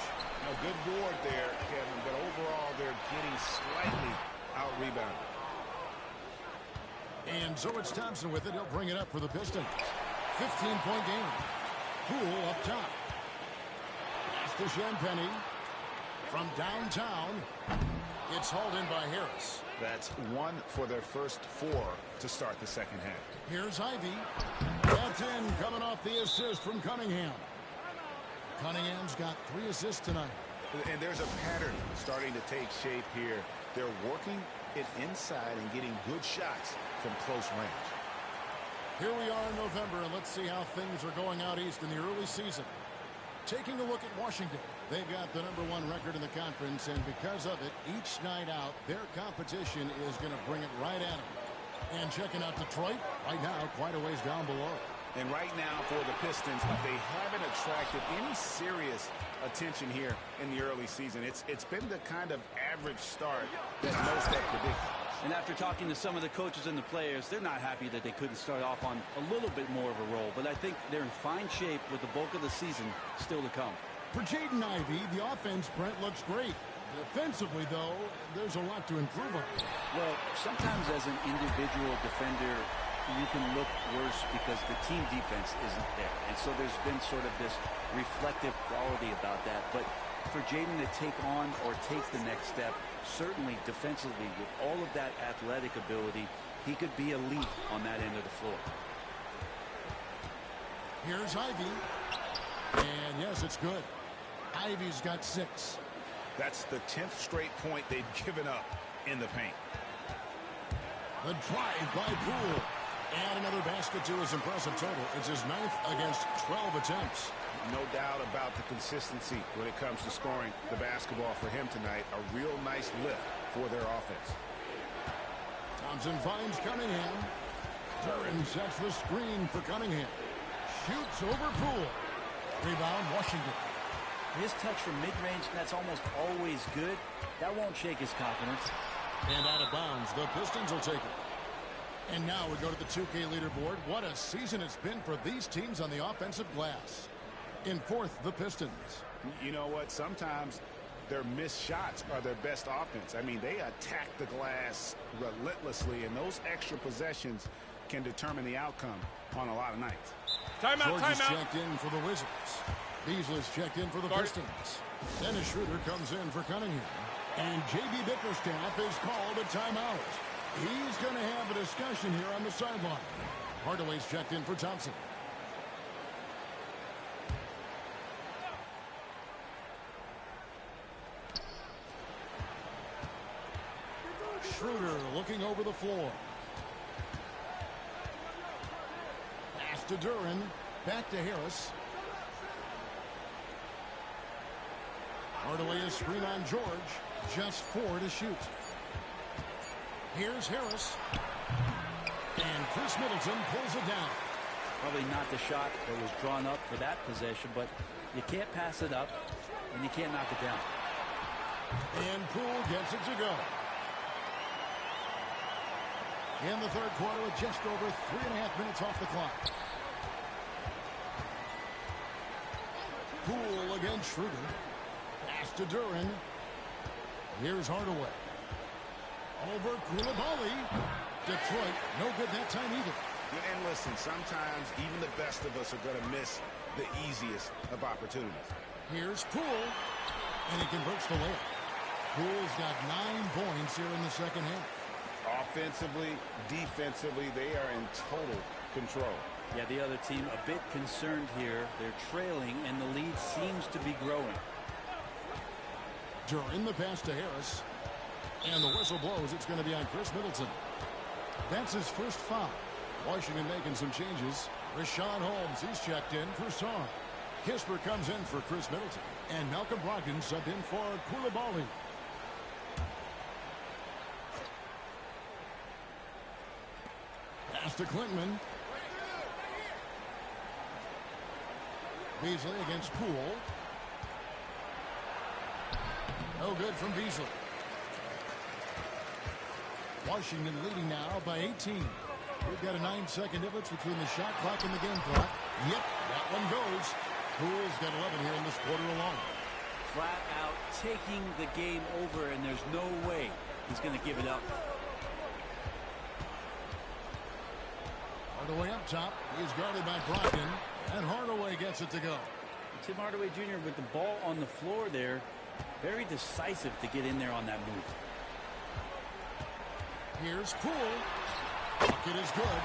A good board there, Kevin, but overall they're getting slightly out-rebounded. And so it's Thompson with it. He'll bring it up for the Pistons. 15-point game. Poole up top. Pass to Champagnie. From downtown, it's hauled in by Harris. That's one for their first 4 to start the second half. Here's Ivey. That's in, coming off the assist from Cunningham. Cunningham's got 3 assists tonight. And there's a pattern starting to take shape here. They're working it inside and getting good shots from close range. Here we are in November, and let's see how things are going out east in the early season. Taking a look at Washington. They've got the #1 record in the conference, and because of it, each night out, their competition is going to bring it right at them. And checking out Detroit, right now, quite a ways down below. And right now for the Pistons, they haven't attracted any serious attention here in the early season. It's been the kind of average start that most have predicted. And after talking to some of the coaches and the players, they're not happy that they couldn't start off on a little bit more of a roll. But I think they're in fine shape with the bulk of the season still to come. For Jaden Ivey, the offense, Brent, looks great. Defensively, though, there's a lot to improve on. Well, sometimes as an individual defender, you can look worse because the team defense isn't there. And so there's been sort of this reflective quality about that. But for Jaden to take on or take the next step, certainly defensively, with all of that athletic ability, he could be elite on that end of the floor. Here's Ivey. And yes, it's good. Ivey's got 6. That's the 10th straight point they've given up in the paint. The drive by Poole. And another basket to his impressive total. It's his 9th against 12 attempts. No doubt about the consistency when it comes to scoring the basketball for him tonight. A real nice lift for their offense. Thompson finds Cunningham. Duren sets the screen for Cunningham. Shoots over Poole. Rebound, Washington. His touch from mid-range, that's almost always good. That won't shake his confidence. And out of bounds, the Pistons will take it. And now we go to the 2K leaderboard. What a season it's been for these teams on the offensive glass. In 4th, the Pistons. You know what? Sometimes their missed shots are their best offense. I mean, they attack the glass relentlessly, and those extra possessions can determine the outcome on a lot of nights. Timeout, George is checked in for the Wizards. Beasley's checked in for the Pistons. Dennis Schroeder comes in for Cunningham. And J.B. Bickerstaff is called a timeout. He's going to have a discussion here on the sideline. Hardaway's checked in for Thompson. Schroeder looking over the floor. Pass to Duren. Back to Harris. Hardaway is screen on George. Just 4 to shoot. Here's Harris. And Chris Middleton pulls it down. Probably not the shot that was drawn up for that possession, but you can't pass it up, and you can't knock it down. And Poole gets it to go. In the 3rd quarter with just over 3.5 minutes off the clock. Poole against Schroeder. Pass to Duren. Here's Hardaway. Over Koulibaly. Detroit, no good that time either. And listen, sometimes even the best of us are going to miss the easiest of opportunities. Here's Poole. And he converts the layup. Poole's got 9 points here in the second half. Offensively, defensively, they are in total control. Yeah, the other team a bit concerned here. They're trailing, and the lead seems to be growing. Duren the pass to Harris. And the whistle blows. It's going to be on Chris Middleton. That's his first foul. Washington making some changes. Richaun Holmes, he's checked in for Sarr. Kisper comes in for Chris Middleton. And Malcolm Brogdon subbed in for Koulibaly. pass to Klintman. Beasley against Poole. No good from Beasley. Washington leading now by 18. We've got a 9-second difference between the shot clock and the game clock. Yep, that one goes. Poole's got 11 here in this quarter alone. Flat out taking the game over, and there's no way he's going to give it up. Hardaway up top. He's guarded by Brogdon, and Hardaway gets it to go. Tim Hardaway Jr. with the ball on the floor there, very decisive to get in there on that move. Here's Poole. Bucket is good.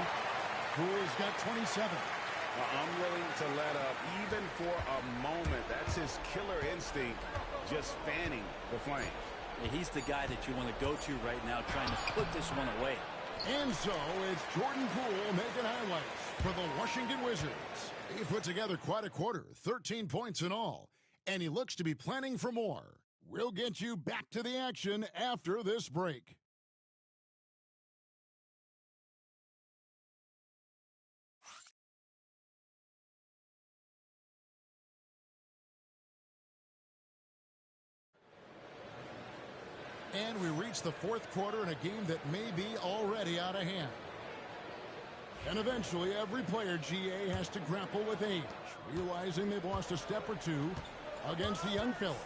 Poole's got 27. I'm willing to let up even for a moment. That's his killer instinct, just fanning the flames. Yeah, he's the guy that you want to go to right now, trying to put this one away. And so it's Jordan Poole making highlights for the Washington Wizards. He put together quite a quarter, 13 points in all, and he looks to be planning for more. We'll get you back to the action after this break. And we reach the fourth quarter in a game that may be already out of hand. And eventually, every player, GA, has to grapple with age, realizing they've lost a step or two against the young fellas.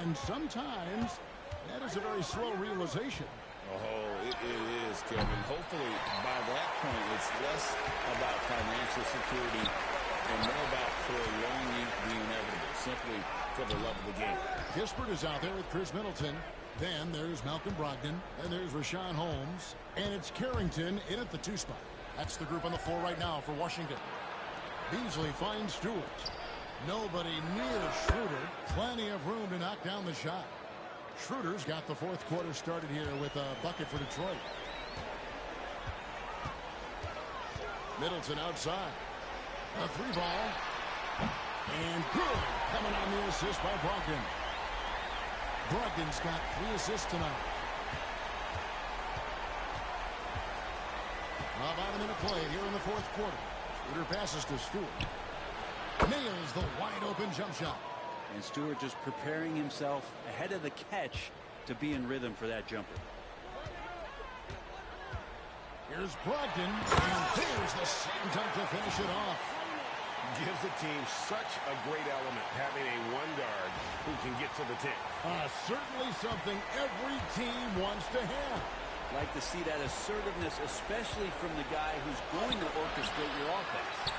And sometimes, that is a very slow realization. Oh, it is, Kevin. Hopefully, by that point, it's less about financial security and more about prolonging the inevitable, simply for the love of the game. Kispert is out there with Chris Middleton. Then there's Malcolm Brogdon. Then there's Rashawn Holmes. And it's Carrington in at the 2 spot. That's the group on the floor right now for Washington. Beasley finds Stewart. Nobody near Schroeder. Plenty of room to knock down the shot. Schroeder's got the fourth quarter started here with a bucket for Detroit. Middleton outside. A 3-ball. And good. Coming on the assist by Brogdon. Brogdon's got 3 assists tonight. About a minute played here in the fourth quarter. Schroeder passes to Stewart. Nails the wide-open jump shot. And Stewart just preparing himself ahead of the catch to be in rhythm for that jumper. Here's Brogdon, and there's the slam dunk to finish it off. Gives the team such a great element, having a one guard who can get to the 10. Certainly something every team wants to have. Like to see that assertiveness, especially from the guy who's going to orchestrate your offense.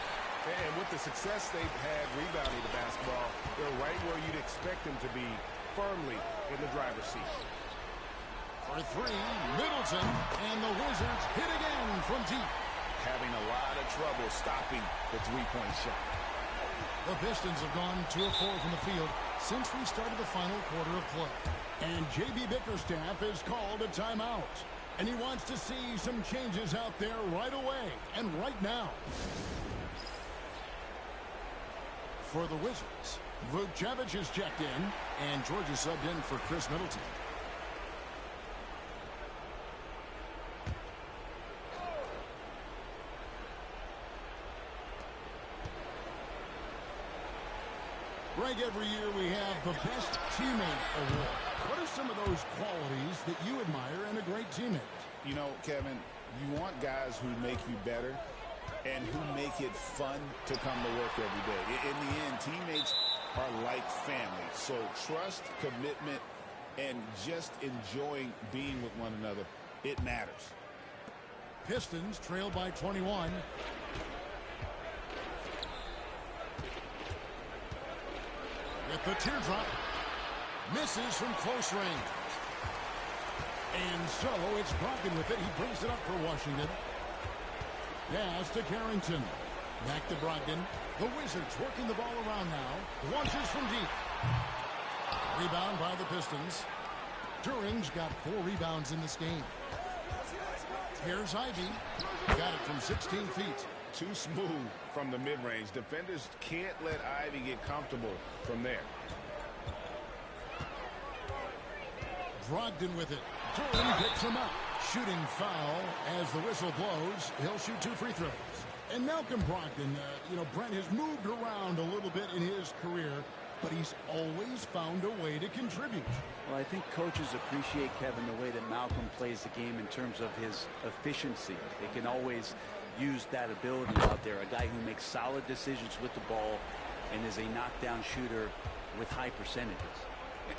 And with the success they've had rebounding the basketball, they're right where you'd expect them to be, firmly in the driver's seat. For 3, Middleton, and the Wizards hit again from deep. Having a lot of trouble stopping the three-point shot. The Pistons have gone 2 of 4 from the field since we started the final quarter of play. And J.B. Bickerstaff has called a timeout. And he wants to see some changes out there right away and right now. For the Wizards, Vukcevic is checked in, and Georgia subbed in for Chris Middleton. Greg, every year we have the Best Teammate Award. What are some of those qualities that you admire in a great teammate? You know, Kevin, you want guys who make you better and who make it fun to come to work every day. In the end, teammates are like family. So trust, commitment, and just enjoying being with one another, it matters. Pistons trail by 21. With the teardrop, misses from close range. And so it's Brogdon with it. He brings it up for Washington. Pass to Carrington. Back to Brogdon. The Wizards working the ball around now. Launches from deep. Rebound by the Pistons. Turing's got 4 rebounds in this game. Here's Ivy. Got it from 16 feet. Too smooth from the mid-range. Defenders can't let Ivy get comfortable from there. Brogdon with it. Turing picks him up. Shooting foul as the whistle blows. He'll shoot 2 free throws. And Malcolm Brogdon, Brent has moved around a little bit in his career, but he's always found a way to contribute. Well, I think coaches appreciate, Kevin, the way that Malcolm plays the game in terms of his efficiency. They can always use that ability out there. A guy who makes solid decisions with the ball and is a knockdown shooter with high percentages.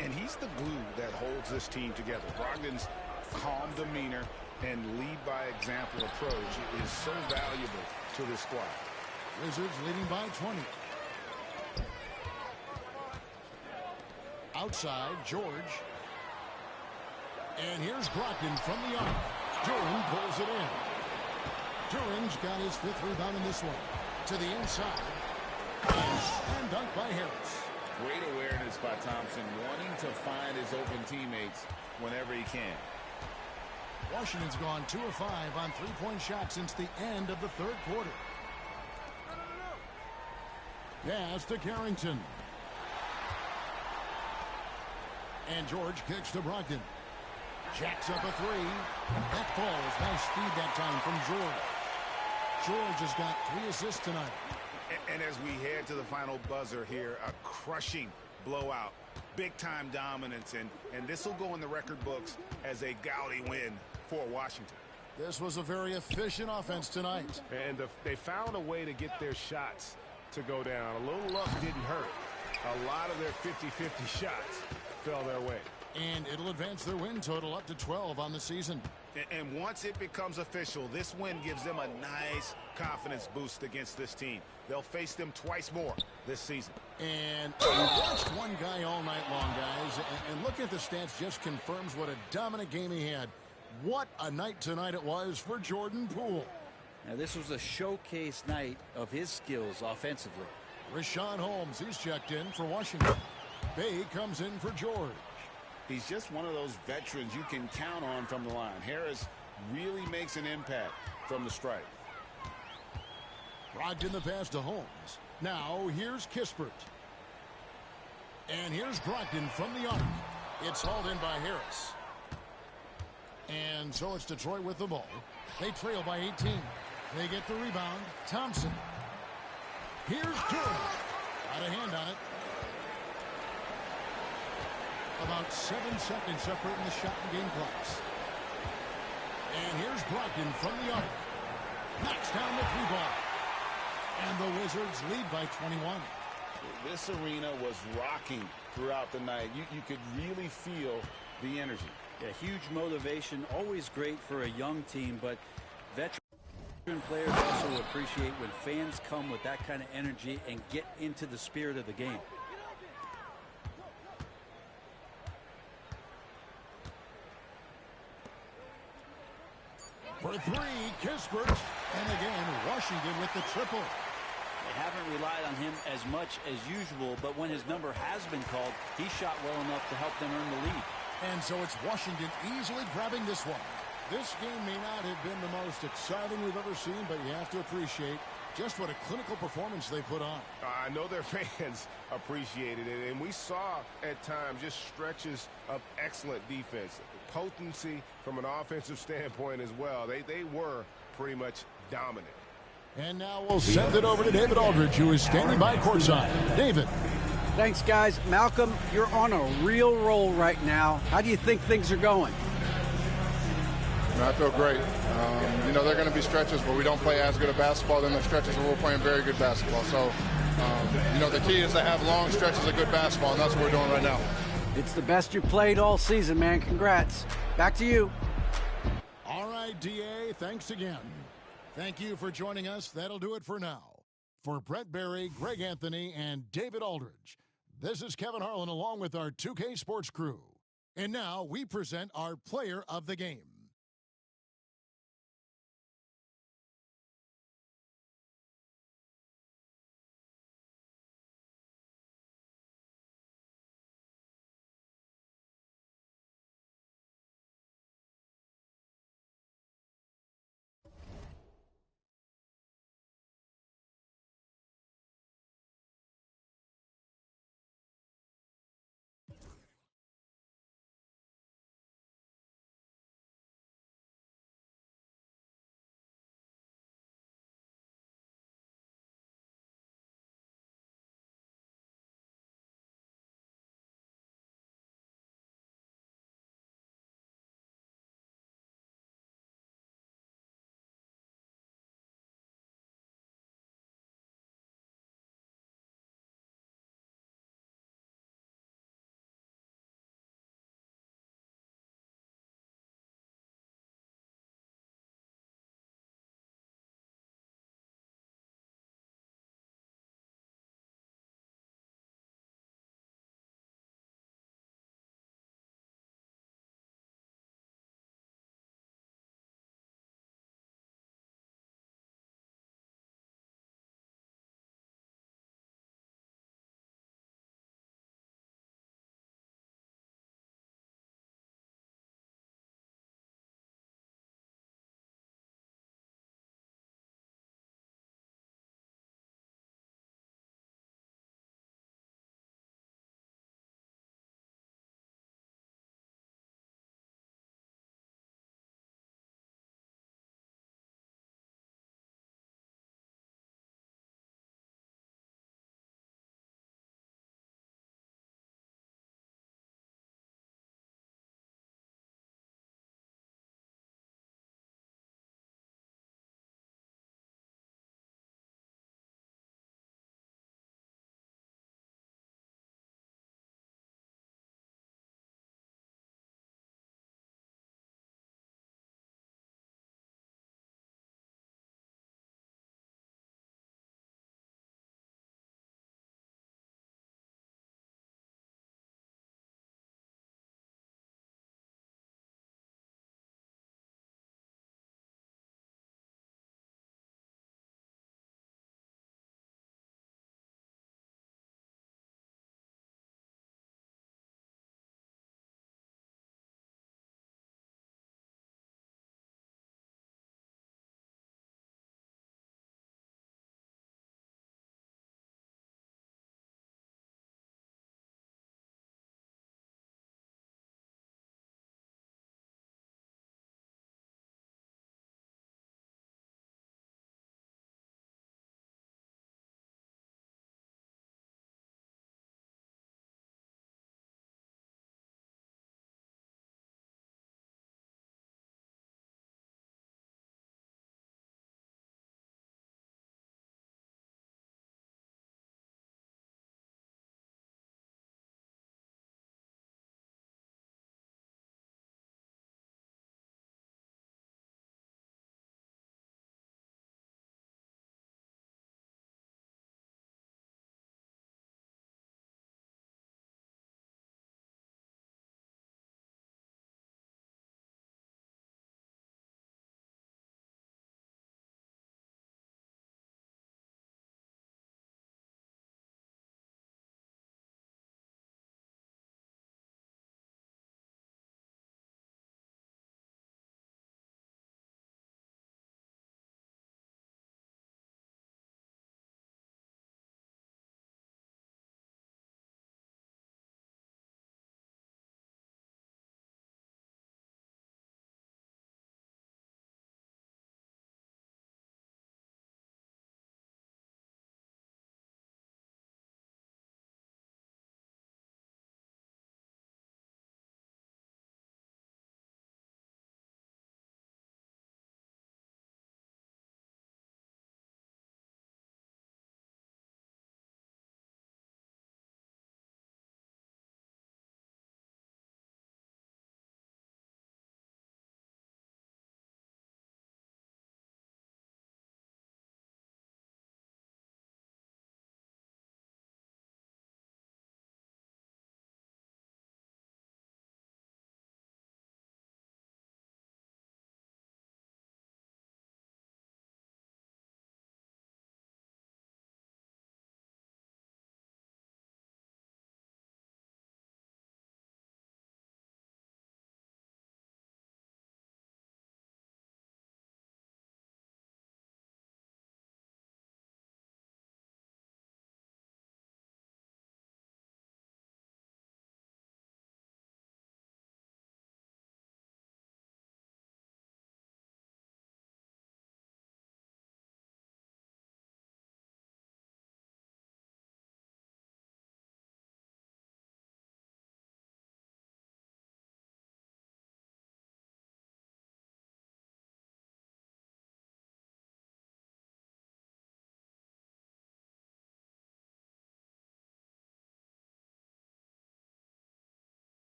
And he's the glue that holds this team together. Brogdon's calm demeanor and lead by example approach is so valuable to this squad. Wizards leading by 20. Outside, George. And here's Brogdon from the arc. Duran pulls it in. Duran's got his 5th rebound in this one. To the inside. And dunk by Harris. Great awareness by Thompson, wanting to find his open teammates whenever he can. Washington's gone 2 of 5 on 3-point shots since the end of the 3rd quarter. Pass to Carrington. And George kicks to Brogdon. Jacks up a 3. That falls. Nice speed that time from George. George has got 3 assists tonight. And as we head to the final buzzer here, a crushing blowout. Big-time dominance. And this will go in the record books as a gaudy win for Washington. This was a very efficient offense tonight. And they found a way to get their shots to go down. A little luck didn't hurt. A lot of their 50-50 shots fell their way. And it'll advance their win total up to 12 on the season. And once it becomes official, this win gives them a nice confidence boost against this team. They'll face them twice more this season. And we watched one guy all night long, guys. And looking at the stats just confirms what a dominant game he had. What a night tonight it was for Jordan Poole. Now, this was a showcase night of his skills offensively. Richaun Holmes, he's checked in for Washington. Bay comes in for George. He's just one of those veterans you can count on from the line. Harris really makes an impact from the stripe. Brogdon the pass to Holmes. Now here's Kispert. And here's Brogdon from the arc. It's hauled in by Harris. And so it's Detroit with the ball. They trail by 18. They get the rebound. Thompson. Here's Duran. Got a hand on it. About 7 seconds separating the shot and game clocks. And here's Brogdon from the arc. Knocks down the 3-ball. And the Wizards lead by 21. This arena was rocking throughout the night. You could really feel the energy. Yeah, huge motivation, always great for a young team, but veteran players also appreciate when fans come with that kind of energy and get into the spirit of the game. For 3, Kispert. And again, Washington with the triple. They haven't relied on him as much as usual, but when his number has been called, he shot well enough to help them earn the lead. And so it's Washington easily grabbing this one. This game may not have been the most exciting we've ever seen, but you have to appreciate just what a clinical performance they put on. I know their fans appreciated it, and we saw at times just stretches of excellent defense. Potency from an offensive standpoint as well. They were pretty much dominant. And now we'll send it over to David Aldridge, who is standing by courtside. David. Thanks, guys. Malcolm, you're on a real roll right now. How do you think things are going? I feel great. There are going to be stretches where we don't play as good a basketball. Then the stretches where we're playing very good basketball. So, the key is to have long stretches of good basketball, and that's what we're doing right now. It's the best you played all season, man. Congrats. Back to you. All right, DA, thanks again. Thank you for joining us. That'll do it for now. For Brett Barry, Greg Anthony, and David Aldridge, this is Kevin Harlan along with our 2K Sports crew. And now we present our player of the game.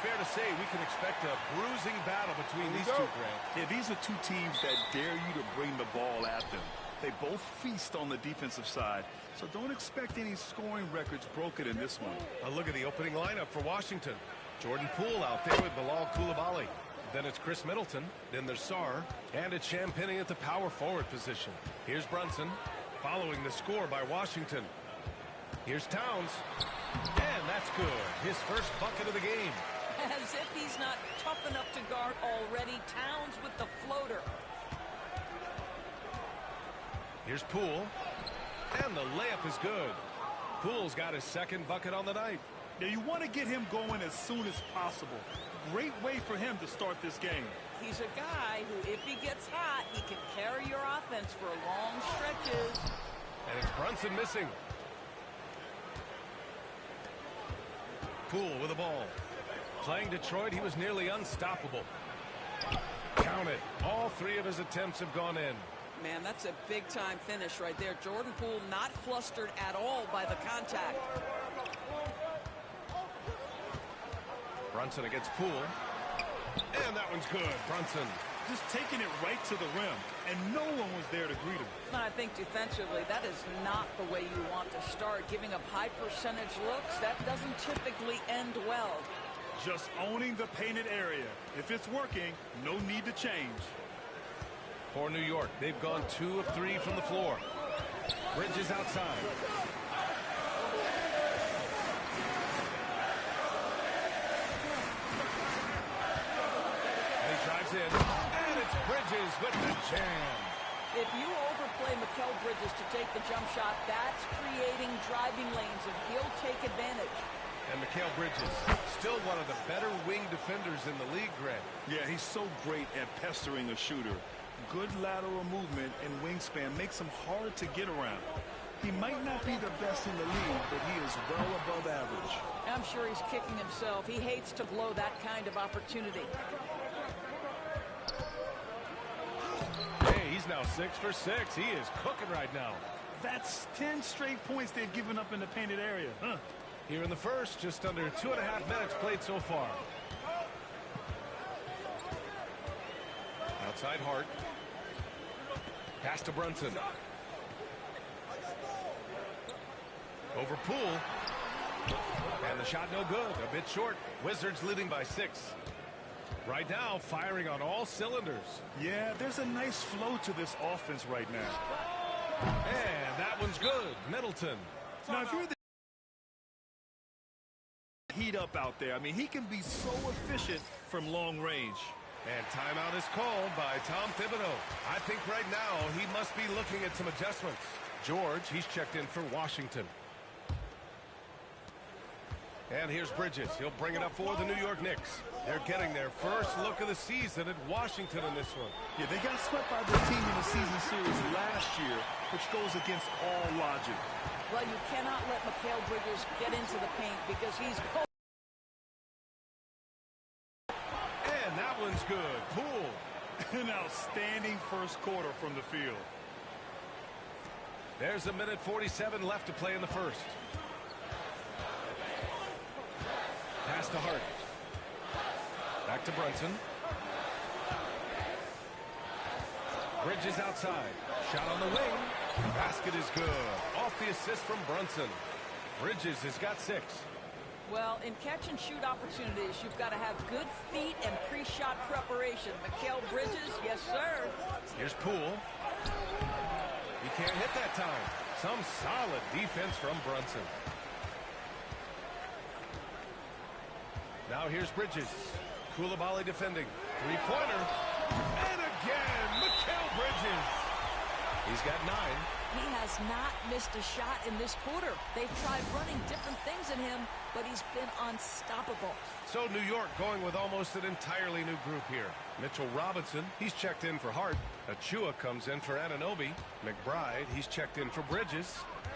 fair to say we can expect a bruising battle between these two, Grant. Yeah, these are two teams that dare you to bring the ball at them. They both feast on the defensive side, so don't expect any scoring records broken in this one. A look at the opening lineup for Washington. Jordan Poole out there with Bilal Coulibaly. Then it's Chris Middleton. Then there's Sarr. And it's Champagnie at the power forward position. Here's Brunson following the score by Washington. Here's Towns. And that's good. His first bucket of the game. As if he's not tough enough to guard already. Towns with the floater. Here's Poole. And the layup is good. Poole's got his second bucket on the night. Now you want to get him going as soon as possible. Great way for him to start this game. He's a guy who, if he gets hot, he can carry your offense for long stretches. And it's Brunson missing. Poole with the ball. Playing Detroit, he was nearly unstoppable. Count it. All three of his attempts have gone in. Man, that's a big-time finish right there. Jordan Poole not flustered at all by the contact. Brunson against Poole. And that one's good. Brunson. Just taking it right to the rim, and no one was there to greet him. I think defensively, that is not the way you want to start. Giving up high percentage looks, that doesn't typically end well. Just owning the painted area. If it's working, no need to change. For New York, they've gone 2 of 3 from the floor. Bridges outside. And he drives in. And it's Bridges with the jam. If you overplay Mikal Bridges to take the jump shot, that's creating driving lanes, and he'll take advantage. And Mikal Bridges, still one of the better wing defenders in the league, Grant. Yeah, he's so great at pestering a shooter. Good lateral movement and wingspan makes him hard to get around. He might not be the best in the league, but he is well above average. I'm sure he's kicking himself. He hates to blow that kind of opportunity. Hey, he's now 6 for 6. He is cooking right now. That's 10 straight points they've given up in the painted area. Huh? Here in the first, just under 2.5 minutes played so far. Outside Hart. Pass to Brunson. Over Poole. And the shot no good. A bit short. Wizards leading by 6. Right now, firing on all cylinders. Yeah, there's a nice flow to this offense right now. And that one's good. Middleton. Now, if you're the heat up out there, I mean, he can be so efficient from long range. And timeout is called by Tom Thibodeau. I think right now he must be looking at some adjustments. George, he's checked in for Washington. And here's Bridges. He'll bring it up for the New York Knicks. They're getting their first look of the season at Washington in this one. Yeah, they got swept by their team in the season series last year, which goes against all logic. Well, you cannot let Mikal Bridges get into the paint because he's... And that one's good. Poole. An outstanding first quarter from the field. There's 1:47 left to play in the first. Pass to Hart. Back to Brunson. Bridges outside. Shot on the wing. Basket is good. Off the assist from Brunson. Bridges has got 6. Well, in catch-and-shoot opportunities, you've got to have good feet and pre-shot preparation. Mikal Bridges, yes, sir. Here's Poole. He can't hit that time. Some solid defense from Brunson. Now here's Bridges. Coulibaly defending. Three-pointer. And again, Mikal Bridges. He's got 9. He has not missed a shot in this quarter. They've tried running different things in him, but he's been unstoppable. So New York going with almost an entirely new group here. Mitchell Robinson, he's checked in for Hart. Achua comes in for Anunoby. McBride, he's checked in for Bridges.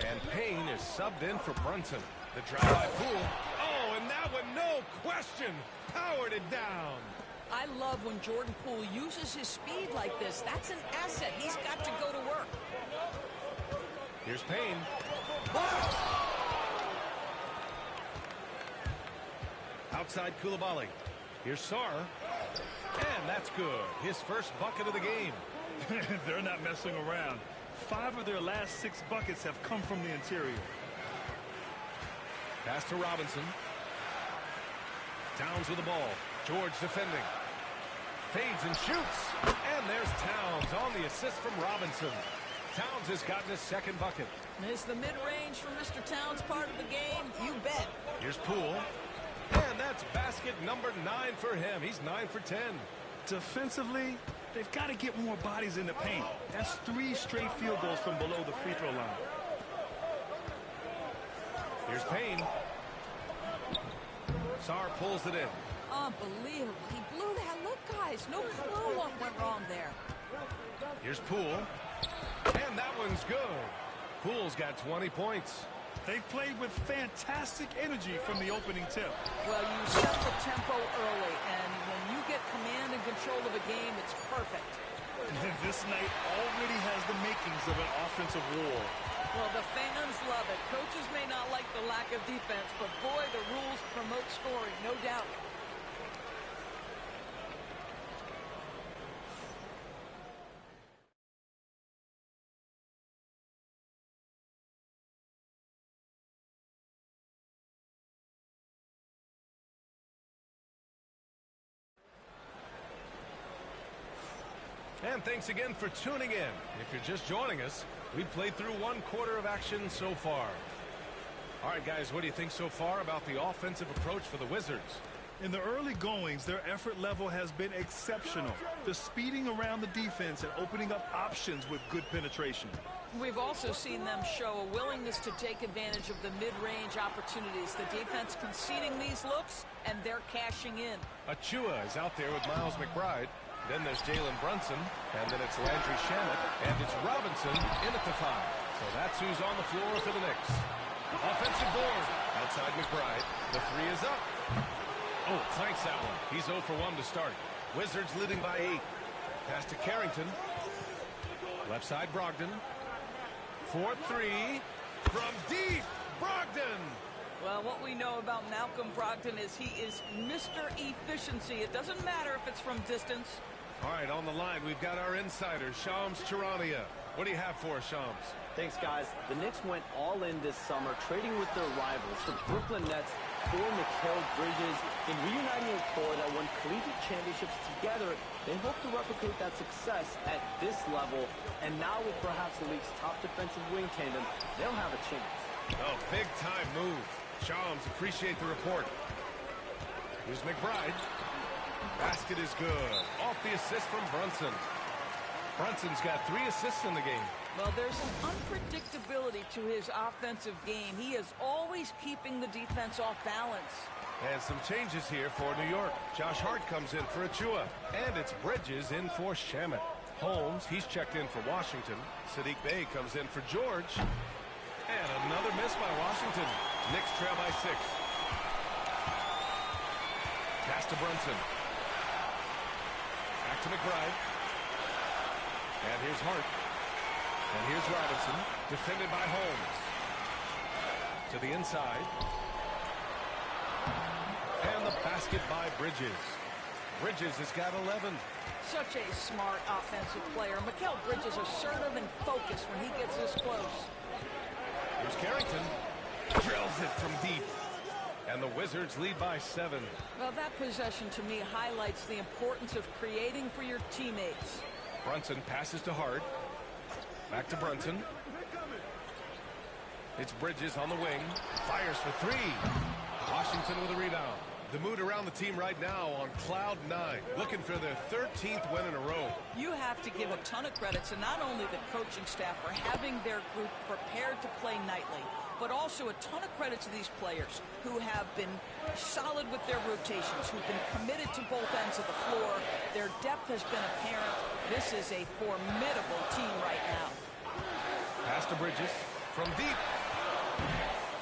And Payne is subbed in for Brunson. The drive by Poole. Oh, and that one, no question, powered it down. I love when Jordan Poole uses his speed like this. That's an asset. He's got to go to work. Here's Payne. Outside Koulibaly. Here's Sarr. And that's good. His first bucket of the game. They're not messing around. 5 of their last 6 buckets have come from the interior. Pass to Robinson. Towns with the ball. George defending. Fades and shoots. And there's Towns on the assist from Robinson. Towns has gotten his second bucket. Is the mid-range from Mr. Towns part of the game? You bet. Here's Poole. And that's basket number 9 for him. He's 9 for 10. Defensively, they've got to get more bodies in the paint. That's 3 straight field goals from below the free throw line. Here's Payne. Sarr pulls it in. Unbelievable. He blew that. Look, guys, no clue what went wrong there. Here's Poole. And that one's good. Poole's got 20 points. They've played with fantastic energy from the opening tip. Well, you set the tempo early, and when you get command and control of a game, it's perfect. This night already has the makings of an offensive war. Well, the fans love it. Coaches may not like the lack of defense, but boy, the rules promote scoring, no doubt. And thanks again for tuning in. If you're just joining us, we've played through 1 quarter of action so far. All right, guys, what do you think so far about the offensive approach for the Wizards? In the early goings, their effort level has been exceptional. The speeding around the defense and opening up options with good penetration. We've also seen them show a willingness to take advantage of the mid-range opportunities. The defense conceding these looks, and they're cashing in. Achua is out there with Miles McBride. Then there's Jalen Brunson, and then it's Landry Shamet, and it's Robinson in at the 5. So that's who's on the floor for the Knicks. Offensive board. Outside McBride. The 3 is up. Oh, clanks that one. He's 0 for 1 to start. Wizards leading by 8. Pass to Carrington. Left side Brogdon. 4-3 from deep. Brogdon. Well, what we know about Malcolm Brogdon is he is Mr. Efficiency. It doesn't matter if it's from distance. All right, on the line, we've got our insider, Shams Charania. What do you have for us, Shams? Thanks, guys. The Knicks went all in this summer, trading with their rivals, the Brooklyn Nets, for Mikal Bridges, in reuniting a core that won collegiate championships together. They hope to replicate that success at this level, and now with perhaps the league's top defensive wing tandem, they'll have a chance. Oh, big-time move. Shams, appreciate the report. Here's McBride. Basket is good. Off the assist from Brunson. Brunson's got 3 assists in the game. Well, there's an unpredictability to his offensive game. He is always keeping the defense off balance. And some changes here for New York. Josh Hart comes in for Achua. And it's Bridges in for Shamet. Holmes, he's checked in for Washington. Sadiq Bey comes in for George. And another miss by Washington. Knicks trail by 6. Pass to Brunson. Back to McBride. And here's Hart. And here's Robinson. Defended by Holmes. To the inside. And the basket by Bridges. Bridges has got 11. Such a smart offensive player. Mikal Bridges assertive and focused when he gets this close. Here's Carrington. Drills it from deep. And the Wizards lead by 7. Well, that possession to me highlights the importance of creating for your teammates. Brunson passes to Hart. Back to Brunson. It's Bridges on the wing. Fires for 3. Washington with a rebound. The mood around the team right now on cloud 9, looking for their 13th win in a row. You have to give a ton of credit to not only the coaching staff for having their group prepared to play nightly, but also a ton of credit to these players who have been solid with their rotations, who've been committed to both ends of the floor. Their depth has been apparent. This is a formidable team right now. Pass to Bridges from deep.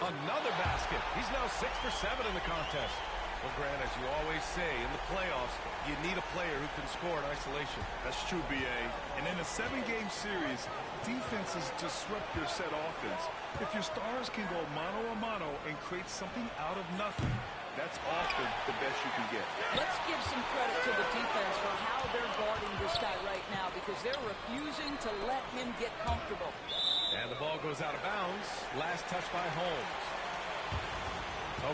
Another basket. He's now 6 for 7 in the contest. Well, Grant, as you always say, in the playoffs, you need a player who can score in isolation. That's true, B.A. And in a 7-game series, defenses disrupt your set offense. If your stars can go mano a mano and create something out of nothing, that's often the best you can get. Let's give some credit to the defense for how they're guarding this guy right now, because they're refusing to let him get comfortable. And the ball goes out of bounds. Last touch by Holmes.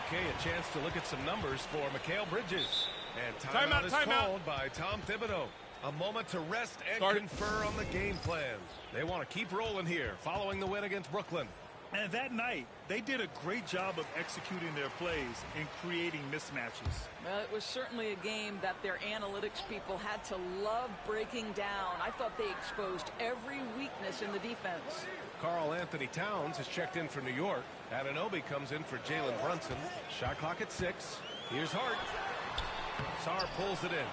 Okay, a chance to look at some numbers for Mikal Bridges. And timeout is called by Tom Thibodeau. A moment to rest and confer on the game plan. They want to keep rolling here following the win against Brooklyn. And that night, they did a great job of executing their plays and creating mismatches. Well, it was certainly a game that their analytics people had to love breaking down. I thought they exposed every weakness in the defense. Karl Anthony Towns has checked in for New York. Anunoby comes in for Jalen Brunson. Shot clock at 6. Here's Hart. Sarr pulls it in.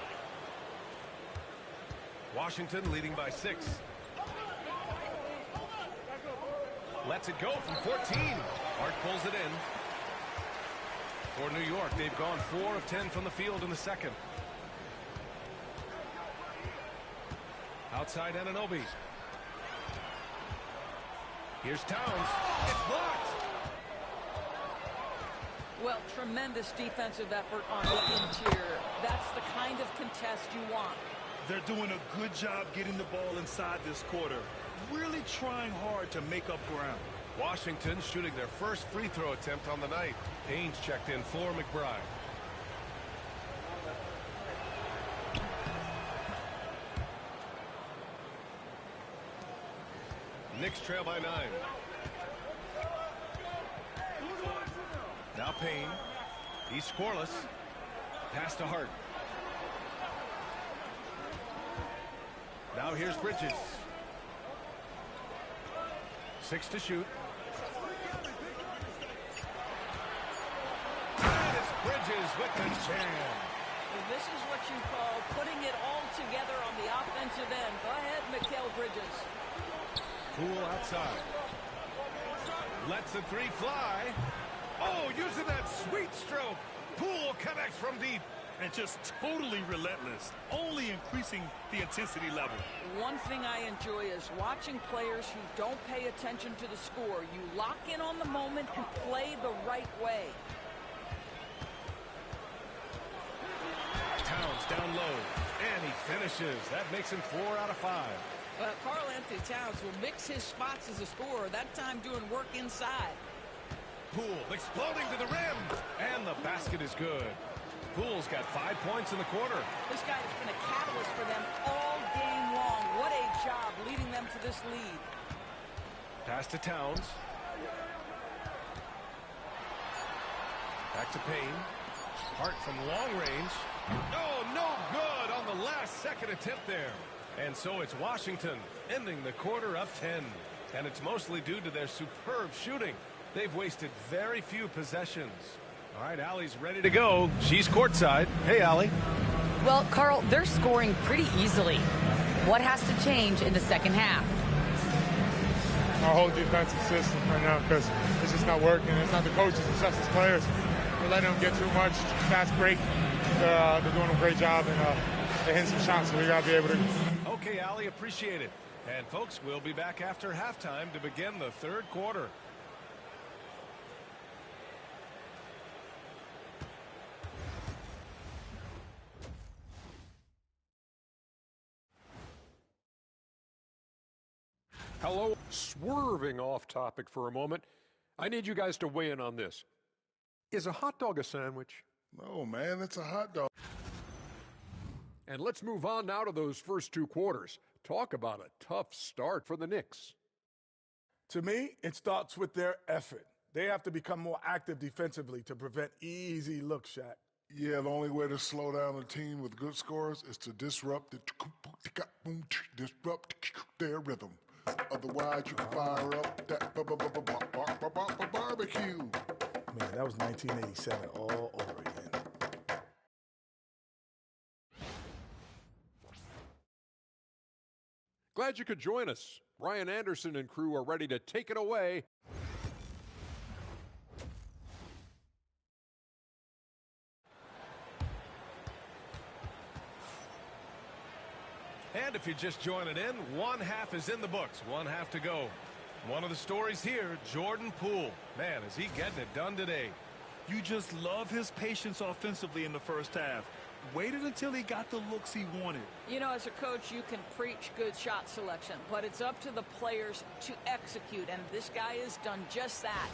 Washington leading by 6. Lets it go from 14. Hart pulls it in. For New York, they've gone 4 of 10 from the field in the second. Outside Anunoby. Here's Towns. It's blocked. Well, tremendous defensive effort on the interior. That's the kind of contest you want. They're doing a good job getting the ball inside this quarter. Really trying hard to make up ground. Washington shooting their first free throw attempt on the night. Haynes checked in for McBride. Knicks trail by 9. Now Payne. He's scoreless. Pass to Hart. Now here's Bridges. 6 to shoot. And it's Bridges with the jam. Well, this is what you call putting it all together on the offensive end. Go ahead, Mikal Bridges. Poole outside. Lets the 3 fly. Oh, using that sweet stroke. Poole connects from deep. And just totally relentless, only increasing the intensity level. One thing I enjoy is watching players who don't pay attention to the score. You lock in on the moment and play the right way. Towns down low, and he finishes. That makes him 4 out of 5. Karl Anthony Towns will mix his spots as a scorer, that time doing work inside. Poole exploding to the rim, and the basket is good. Poole's got 5 points in the quarter. This guy has been a catalyst for them all game long. What a job leading them to this lead. Pass to Towns. Back to Payne. Hart from long range. Oh, no good on the last second attempt there. And so it's Washington ending the quarter up 10. And it's mostly due to their superb shooting. They've wasted very few possessions. All right, Allie's ready to go. She's courtside. Hey, Allie. Well, Karl, they're scoring pretty easily. What has to change in the second half? Our whole defensive system right now, because it's just not working. It's not the coaches, it's just the players. We're letting them get too much fast break. They're doing a great job, and they're hitting some shots, so we got to be able to. Okay, Allie, appreciate it. And, folks, we'll be back after halftime to begin the third quarter. Hello. Swerving off topic for a moment. I need you guys to weigh in on this. Is a hot dog a sandwich? No, man, it's a hot dog. And let's move on now to those first 2 quarters. Talk about a tough start for the Knicks. To me, it starts with their effort. They have to become more active defensively to prevent easy looks, Shaq. Yeah, the only way to slow down a team with good scores is to disrupt their rhythm. Otherwise, you can fire up that barbecue. Man, that was 1987 all over again. Glad you could join us. Brian Anderson and crew are ready to take it away. And if you're just joining in, one half is in the books. One half to go. One of the stories here, Jordan Poole. Man, is he getting it done today. You just love his patience offensively in the first half. Waited until he got the looks he wanted. You know, as a coach, you can preach good shot selection, but it's up to the players to execute, and this guy has done just that.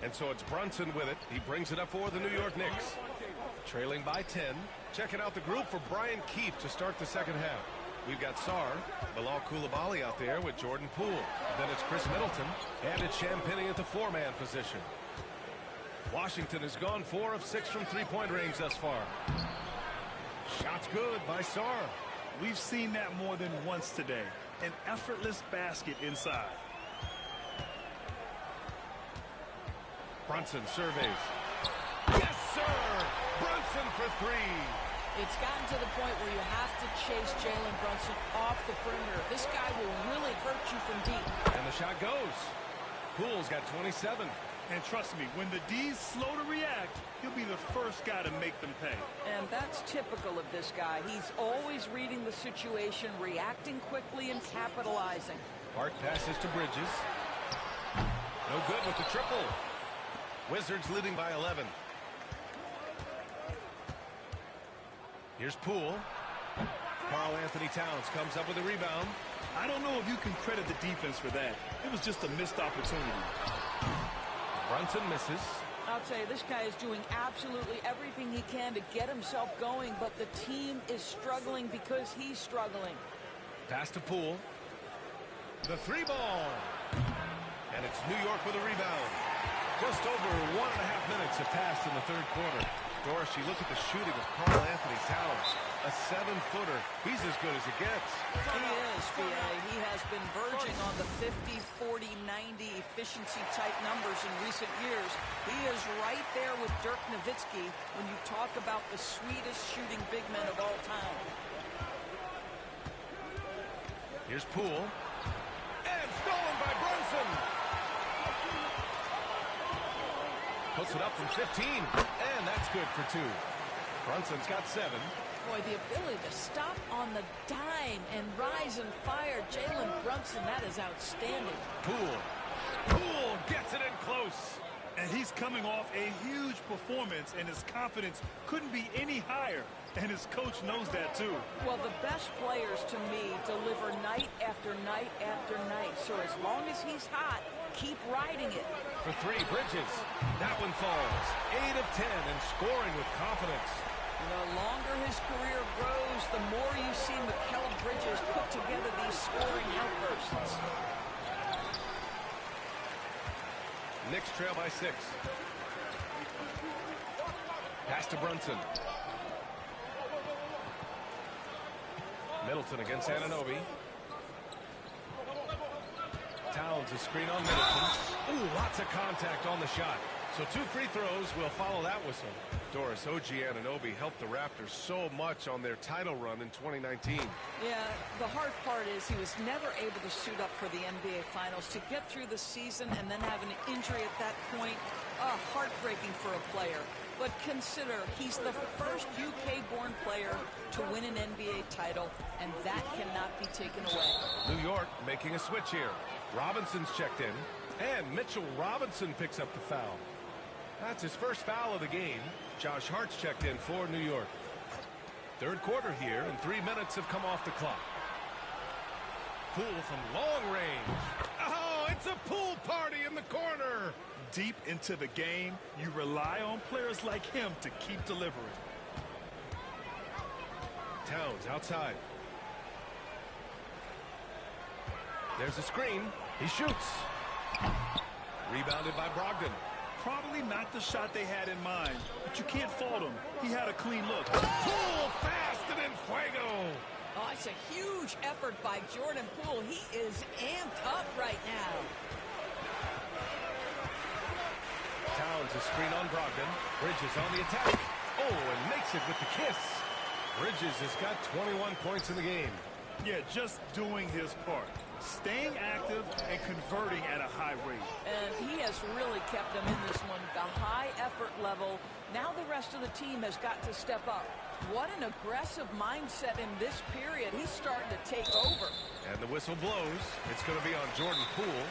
And so it's Brunson with it. He brings it up for the New York Knicks. Trailing by 10. Checking out the group for Brian Keefe to start the second half. We've got Sarr, Bilal Coulibaly out there with Jordan Poole. Then it's Chris Middleton, and it's Champagnie at the four-man position. Washington has gone 4 of 6 from three-point range thus far. Shot's good by Sarr. We've seen that more than once today. An effortless basket inside. Brunson surveys. Yes, sir! Brunson for 3. It's gotten to the point where you have to chase Jalen Brunson off the perimeter. This guy will really hurt you from deep. And the shot goes. Poole's got 27. And trust me, when the D's slow to react, he'll be the first guy to make them pay. And that's typical of this guy. He's always reading the situation, reacting quickly, and capitalizing. Hart passes to Bridges. No good with the triple. Wizards leading by 11. Here's Poole. Karl Anthony Towns comes up with a rebound. I don't know if you can credit the defense for that. It was just a missed opportunity. Brunson misses. I'll tell you, this guy is doing absolutely everything he can to get himself going, but the team is struggling because he's struggling. Pass to Poole. The 3-ball. And it's New York with a rebound. Just over 1.5 minutes have passed in the third quarter. Doris, you look at the shooting of Karl Anthony Towns. A 7-footer. He's as good as it gets. He is, V.A. He has been verging on the 50, 40, 90 efficiency type numbers in recent years. He is right there with Dirk Nowitzki when you talk about the sweetest shooting big men of all time. Here's Poole. And stolen by Brunson. Puts it up from 15. And that's good for 2. Brunson's got 7. Boy, the ability to stop on the dime and rise and fire. Jalen Brunson, that is outstanding. Poole gets it in close. And he's coming off a huge performance, and his confidence couldn't be any higher. And his coach knows that, too. Well, the best players, to me, deliver night after night after night. So as long as he's hot, keep riding it. For 3, Bridges. That one falls. 8 of 10 and scoring with confidence. The longer his career grows, the more you see Mikal Bridges put together these scoring outbursts. Knicks trail by 6. Pass to Brunson. Middleton against Anunoby. Towns a screen on Middleton. Ooh, lots of contact on the shot. So 2 free throws will follow that whistle. Doris, OG Anunoby helped the Raptors so much on their title run in 2019. Yeah, the hard part is he was never able to suit up for the NBA Finals. To get through the season and then have an injury at that point, heartbreaking for a player. But consider, he's the first UK-born player to win an NBA title, and that cannot be taken away. New York making a switch here. Robinson's checked in, and Mitchell Robinson picks up the foul. That's his first foul of the game. Josh Hart's checked in for New York. Third quarter here, and 3 minutes have come off the clock. Poole from long range. Oh, it's a Poole party in the corner. Deep into the game, you rely on players like him to keep delivering. Towns outside. There's a screen. He shoots. Rebounded by Brogdon. Probably not the shot they had in mind, but you can't fault him. He had a clean look. Poole fast and in fuego. Oh, it's a huge effort by Jordan Poole. He is amped up right now. Towns a screen on Brogdon. Bridges on the attack. Oh, and makes it with the kiss. Bridges has got 21 points in the game. Yeah, just doing his part. Staying active and converting at a high rate. And he has has really kept them in this one. The high effort level. Now the rest of the team has got to step up. What an aggressive mindset in this period. He's starting to take over. And the whistle blows. It's going to be on Jordan Poole.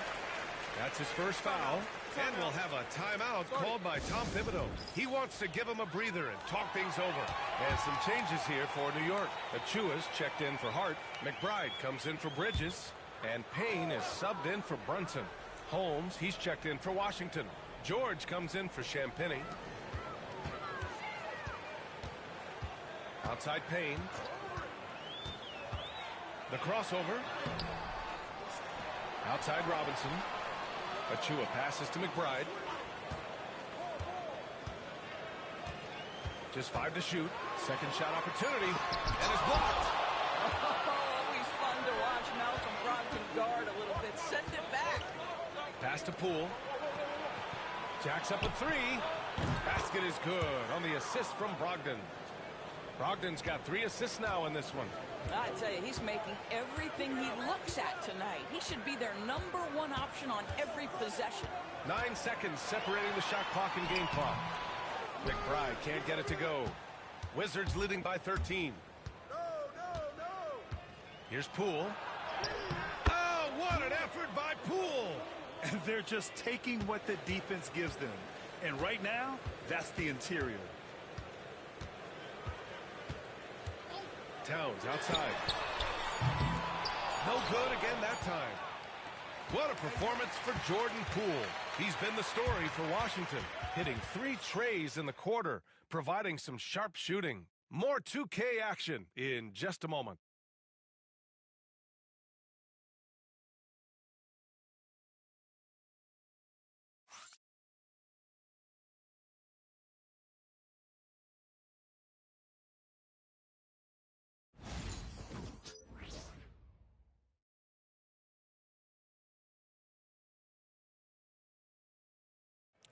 That's his first foul. And we'll have a timeout called by Tom Thibodeau. He wants to give him a breather and talk things over. And some changes here for New York. Achua's checked in for Hart. McBride comes in for Bridges. And Payne is subbed in for Brunson. Holmes, he's checked in for Washington. George comes in for Champagnie. Outside Payne. The crossover. Outside Robinson. Achua passes to McBride. Just 5 to shoot. Second shot opportunity. And it's blocked. Always fun to watch Malcolm Brogdon guard a little bit. Send it back. Pass to Poole. Jacks up a 3. Basket is good on the assist from Brogdon. Brogdon's got 3 assists now in this one. I tell you, he's making everything he looks at tonight. He should be their #1 option on every possession. 9 seconds separating the shot clock and game clock. McBride can't get it to go. Wizards leading by 13. Here's Poole. Oh, what an effort by Poole. And they're just taking what the defense gives them. And right now, that's the interior. Towns outside. No good again that time. What a performance for Jordan Poole. He's been the story for Washington, hitting 3 trays in the quarter, providing some sharp shooting. More 2K action in just a moment.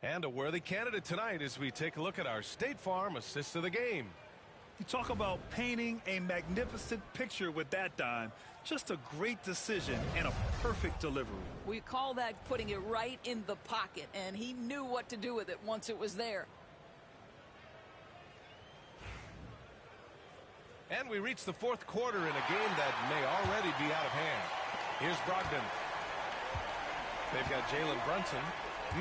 And a worthy candidate tonight as we take a look at our State Farm assist of the game. You talk about painting a magnificent picture with that dime. Just a great decision and a perfect delivery. We call that putting it right in the pocket, and he knew what to do with it once it was there. And we reach the 4th quarter in a game that may already be out of hand. Here's Brogdon. They've got Jalen Brunson.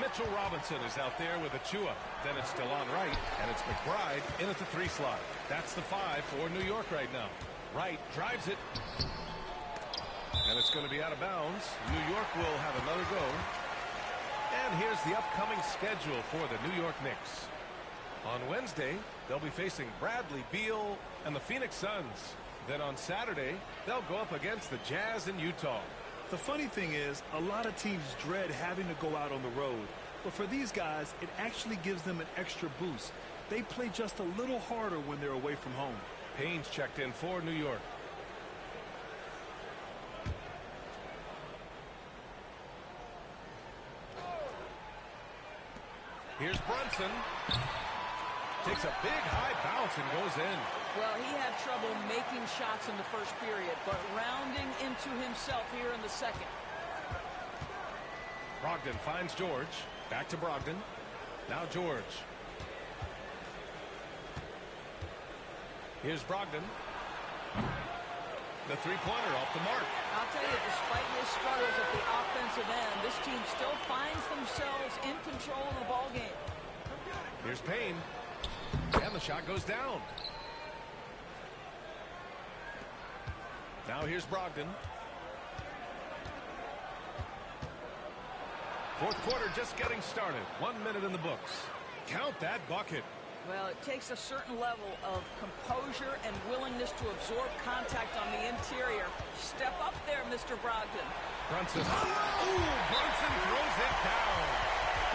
Mitchell Robinson is out there with Achua. Then it's DeLon Wright, and it's McBride in at the 3 slot. That's the 5 for New York right now. Wright drives it. And it's going to be out of bounds. New York will have another go. And here's the upcoming schedule for the New York Knicks. On Wednesday, they'll be facing Bradley Beal and the Phoenix Suns. Then on Saturday, they'll go up against the Jazz in Utah. The funny thing is, a lot of teams dread having to go out on the road. But for these guys, it actually gives them an extra boost. They play just a little harder when they're away from home. Payne's checked in for New York. Here's Brunson. Takes a big high bounce and goes in. Well, he had trouble making shots in the first period, but rounding into himself here in the second. Brogdon finds George. Back to Brogdon. Now George. Here's Brogdon. The 3-pointer off the mark. I'll tell you, despite his struggles at the offensive end, this team still finds themselves in control of the ball game. Here's Payne. And the shot goes down. Now here's Brogdon. 4th quarter just getting started. 1 minute in the books. Count that bucket. Well, it takes a certain level of composure and willingness to absorb contact on the interior. Step up there, Mr. Brogdon. Brunson. Ooh, Brunson throws it down.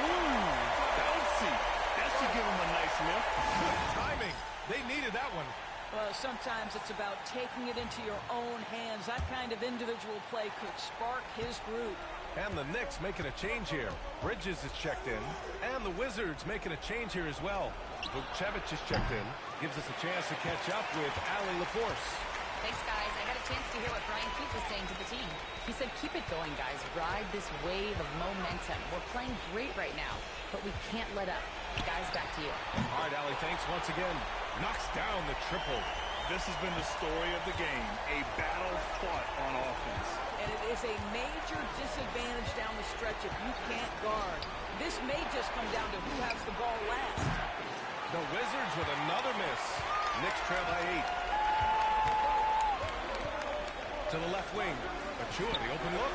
Ooh, bouncy. That should give him a nice lift. Good timing. They needed that one. Well, sometimes it's about taking it into your own hands. That kind of individual play could spark his group. And the Knicks making a change here. Bridges is checked in. And the Wizards making a change here as well. Vukcevic is checked in. Gives us a chance to catch up with Allie LaForce. Thanks, guys. I got to a chance to hear what Brian Keith was saying to the team. He said, keep it going, guys. Ride this wave of momentum. We're playing great right now, but we can't let up. Guys, back to you. All right, Allie, thanks once again. Knocks down the triple. This has been the story of the game, a battle fought on offense. And it is a major disadvantage down the stretch if you can't guard. This may just come down to who has the ball last. The Wizards with another miss. Knicks trail by 8. To the left wing. Achua, the open look.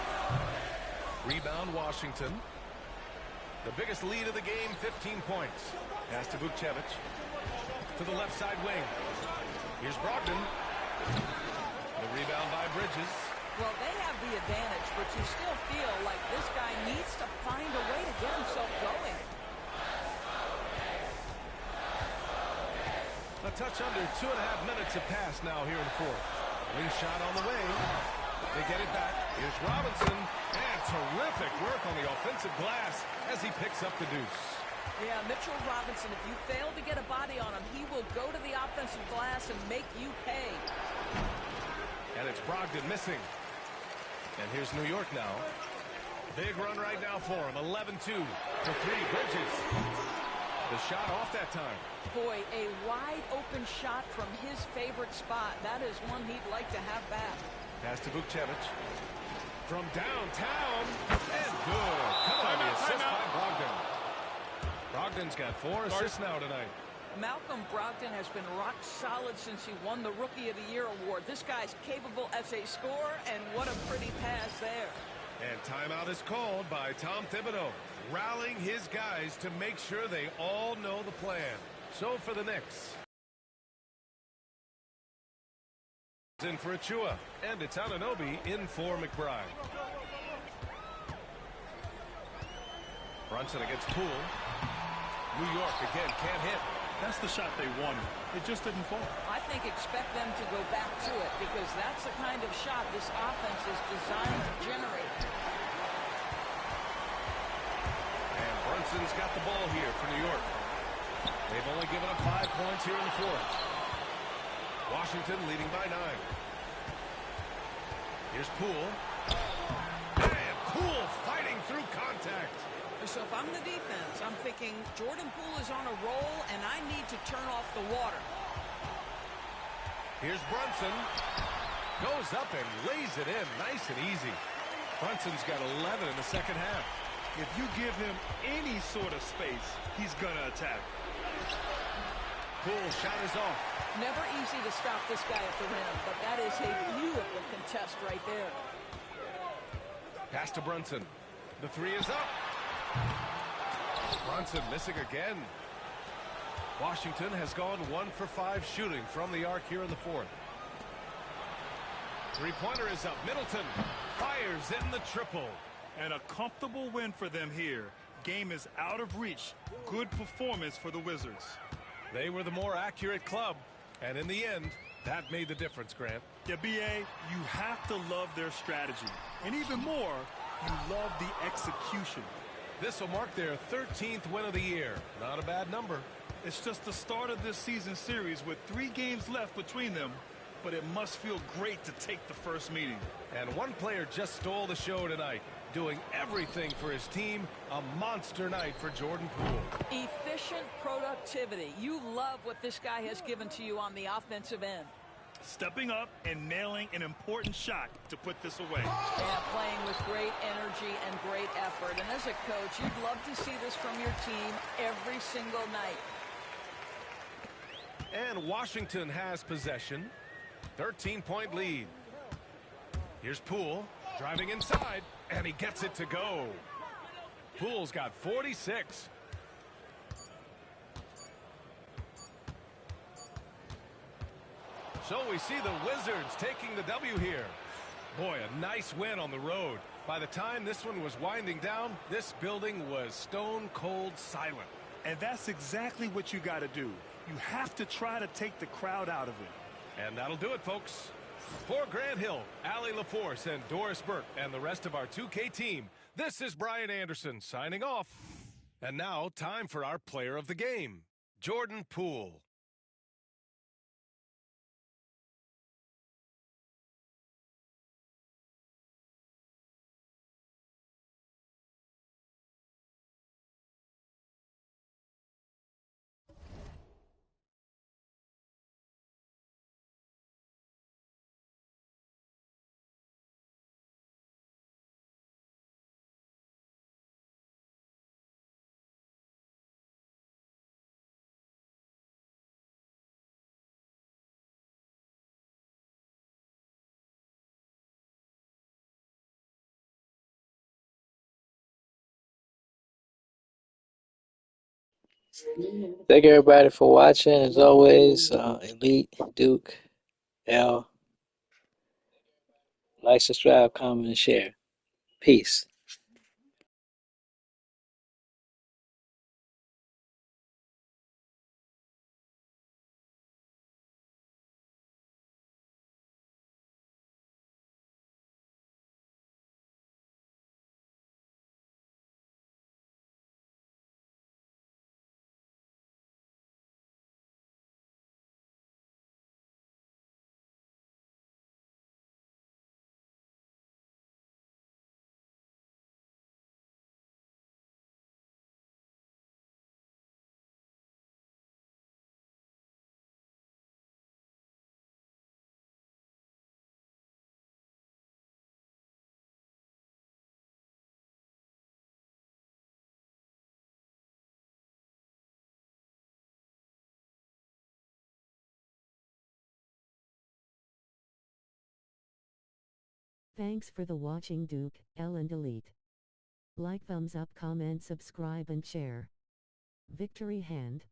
Rebound, Washington. The biggest lead of the game, 15 points. Pass to Vukcevic. To the left side wing. Here's Brogdon. The rebound by Bridges. Well, they have the advantage, but you still feel like this guy needs to find a way to get himself going. A touch under 2.5 minutes have passed now here in the fourth. Wing shot on the way. They get it back. Here's Robinson. And terrific work on the offensive glass as he picks up the deuce. Yeah, Mitchell Robinson, if you fail to get a body on him, he will go to the offensive glass and make you pay. And it's Brogdon missing. And here's New York now. Big run right now for him. 11-2 for 3. Bridges. The shot off that time. Boy, a wide open shot from his favorite spot. That is one he'd like to have back. Pass to Vukcevic. From downtown. And good. Come on, the assist by Brogdon. Brogdon's got 4 assists now tonight. Malcolm Brogdon has been rock solid since he won the Rookie of the Year award. This guy's capable as a scorer, and what a pretty pass there. And timeout is called by Tom Thibodeau, rallying his guys to make sure they all know the plan. So for the Knicks. In for Achua, and it's Anunoby in for McBride. Brunson against Poole. New York again can't hit. That's the shot they wanted. It just didn't fall. I think expect them to go back to it because that's the kind of shot this offense is designed to generate. And Brunson's got the ball here for New York. They've only given up 5 points here in the fourth. Washington leading by 9. Here's Poole. And Poole fighting through contact. So if I'm the defense, I'm thinking Jordan Poole is on a roll, and I need to turn off the water. Here's Brunson. Goes up and lays it in nice and easy. Brunson's got 11 in the second half. If you give him any sort of space, he's going to attack. Poole shot is off. Never easy to stop this guy at the rim, but that is a beautiful contest right there. Pass to Brunson. The 3 is up. Brunson missing again. Washington has gone 1 for 5 shooting from the arc here in the fourth. 3-pointer is up. Middleton fires in the triple. And a comfortable win for them here. Game is out of reach. Good performance for the Wizards. They were the more accurate club. And in the end, that made the difference, Grant. Yeah, B.A., you have to love their strategy. And even more, you love the execution. This will mark their 13th win of the year. Not a bad number. It's just the start of this season series with 3 games left between them, but it must feel great to take the first meeting. And one player just stole the show tonight, doing everything for his team. A monster night for Jordan Poole. Efficient productivity. You love what this guy has given to you on the offensive end. Stepping up and nailing an important shot to put this away. Yeah, playing with great energy and great effort. And as a coach, you'd love to see this from your team every single night. And Washington has possession. 13-point lead. Here's Poole driving inside, and he gets it to go. Poole's got 46. So we see the Wizards taking the W here. Boy, a nice win on the road. By the time this one was winding down, this building was stone cold silent. And that's exactly what you got to do. You have to try to take the crowd out of it. And that'll do it, folks. For Grant Hill, Allie LaForce, and Doris Burke, and the rest of our 2K team, this is Brian Anderson signing off. And now, time for our player of the game, Jordan Poole. Thank everybody for watching. As always, Elite, Duke, L. Like, subscribe, comment, and share. Peace. Thanks for the watching, Duke, L and Elite. Like, thumbs up, comment, subscribe and share. Victory hand.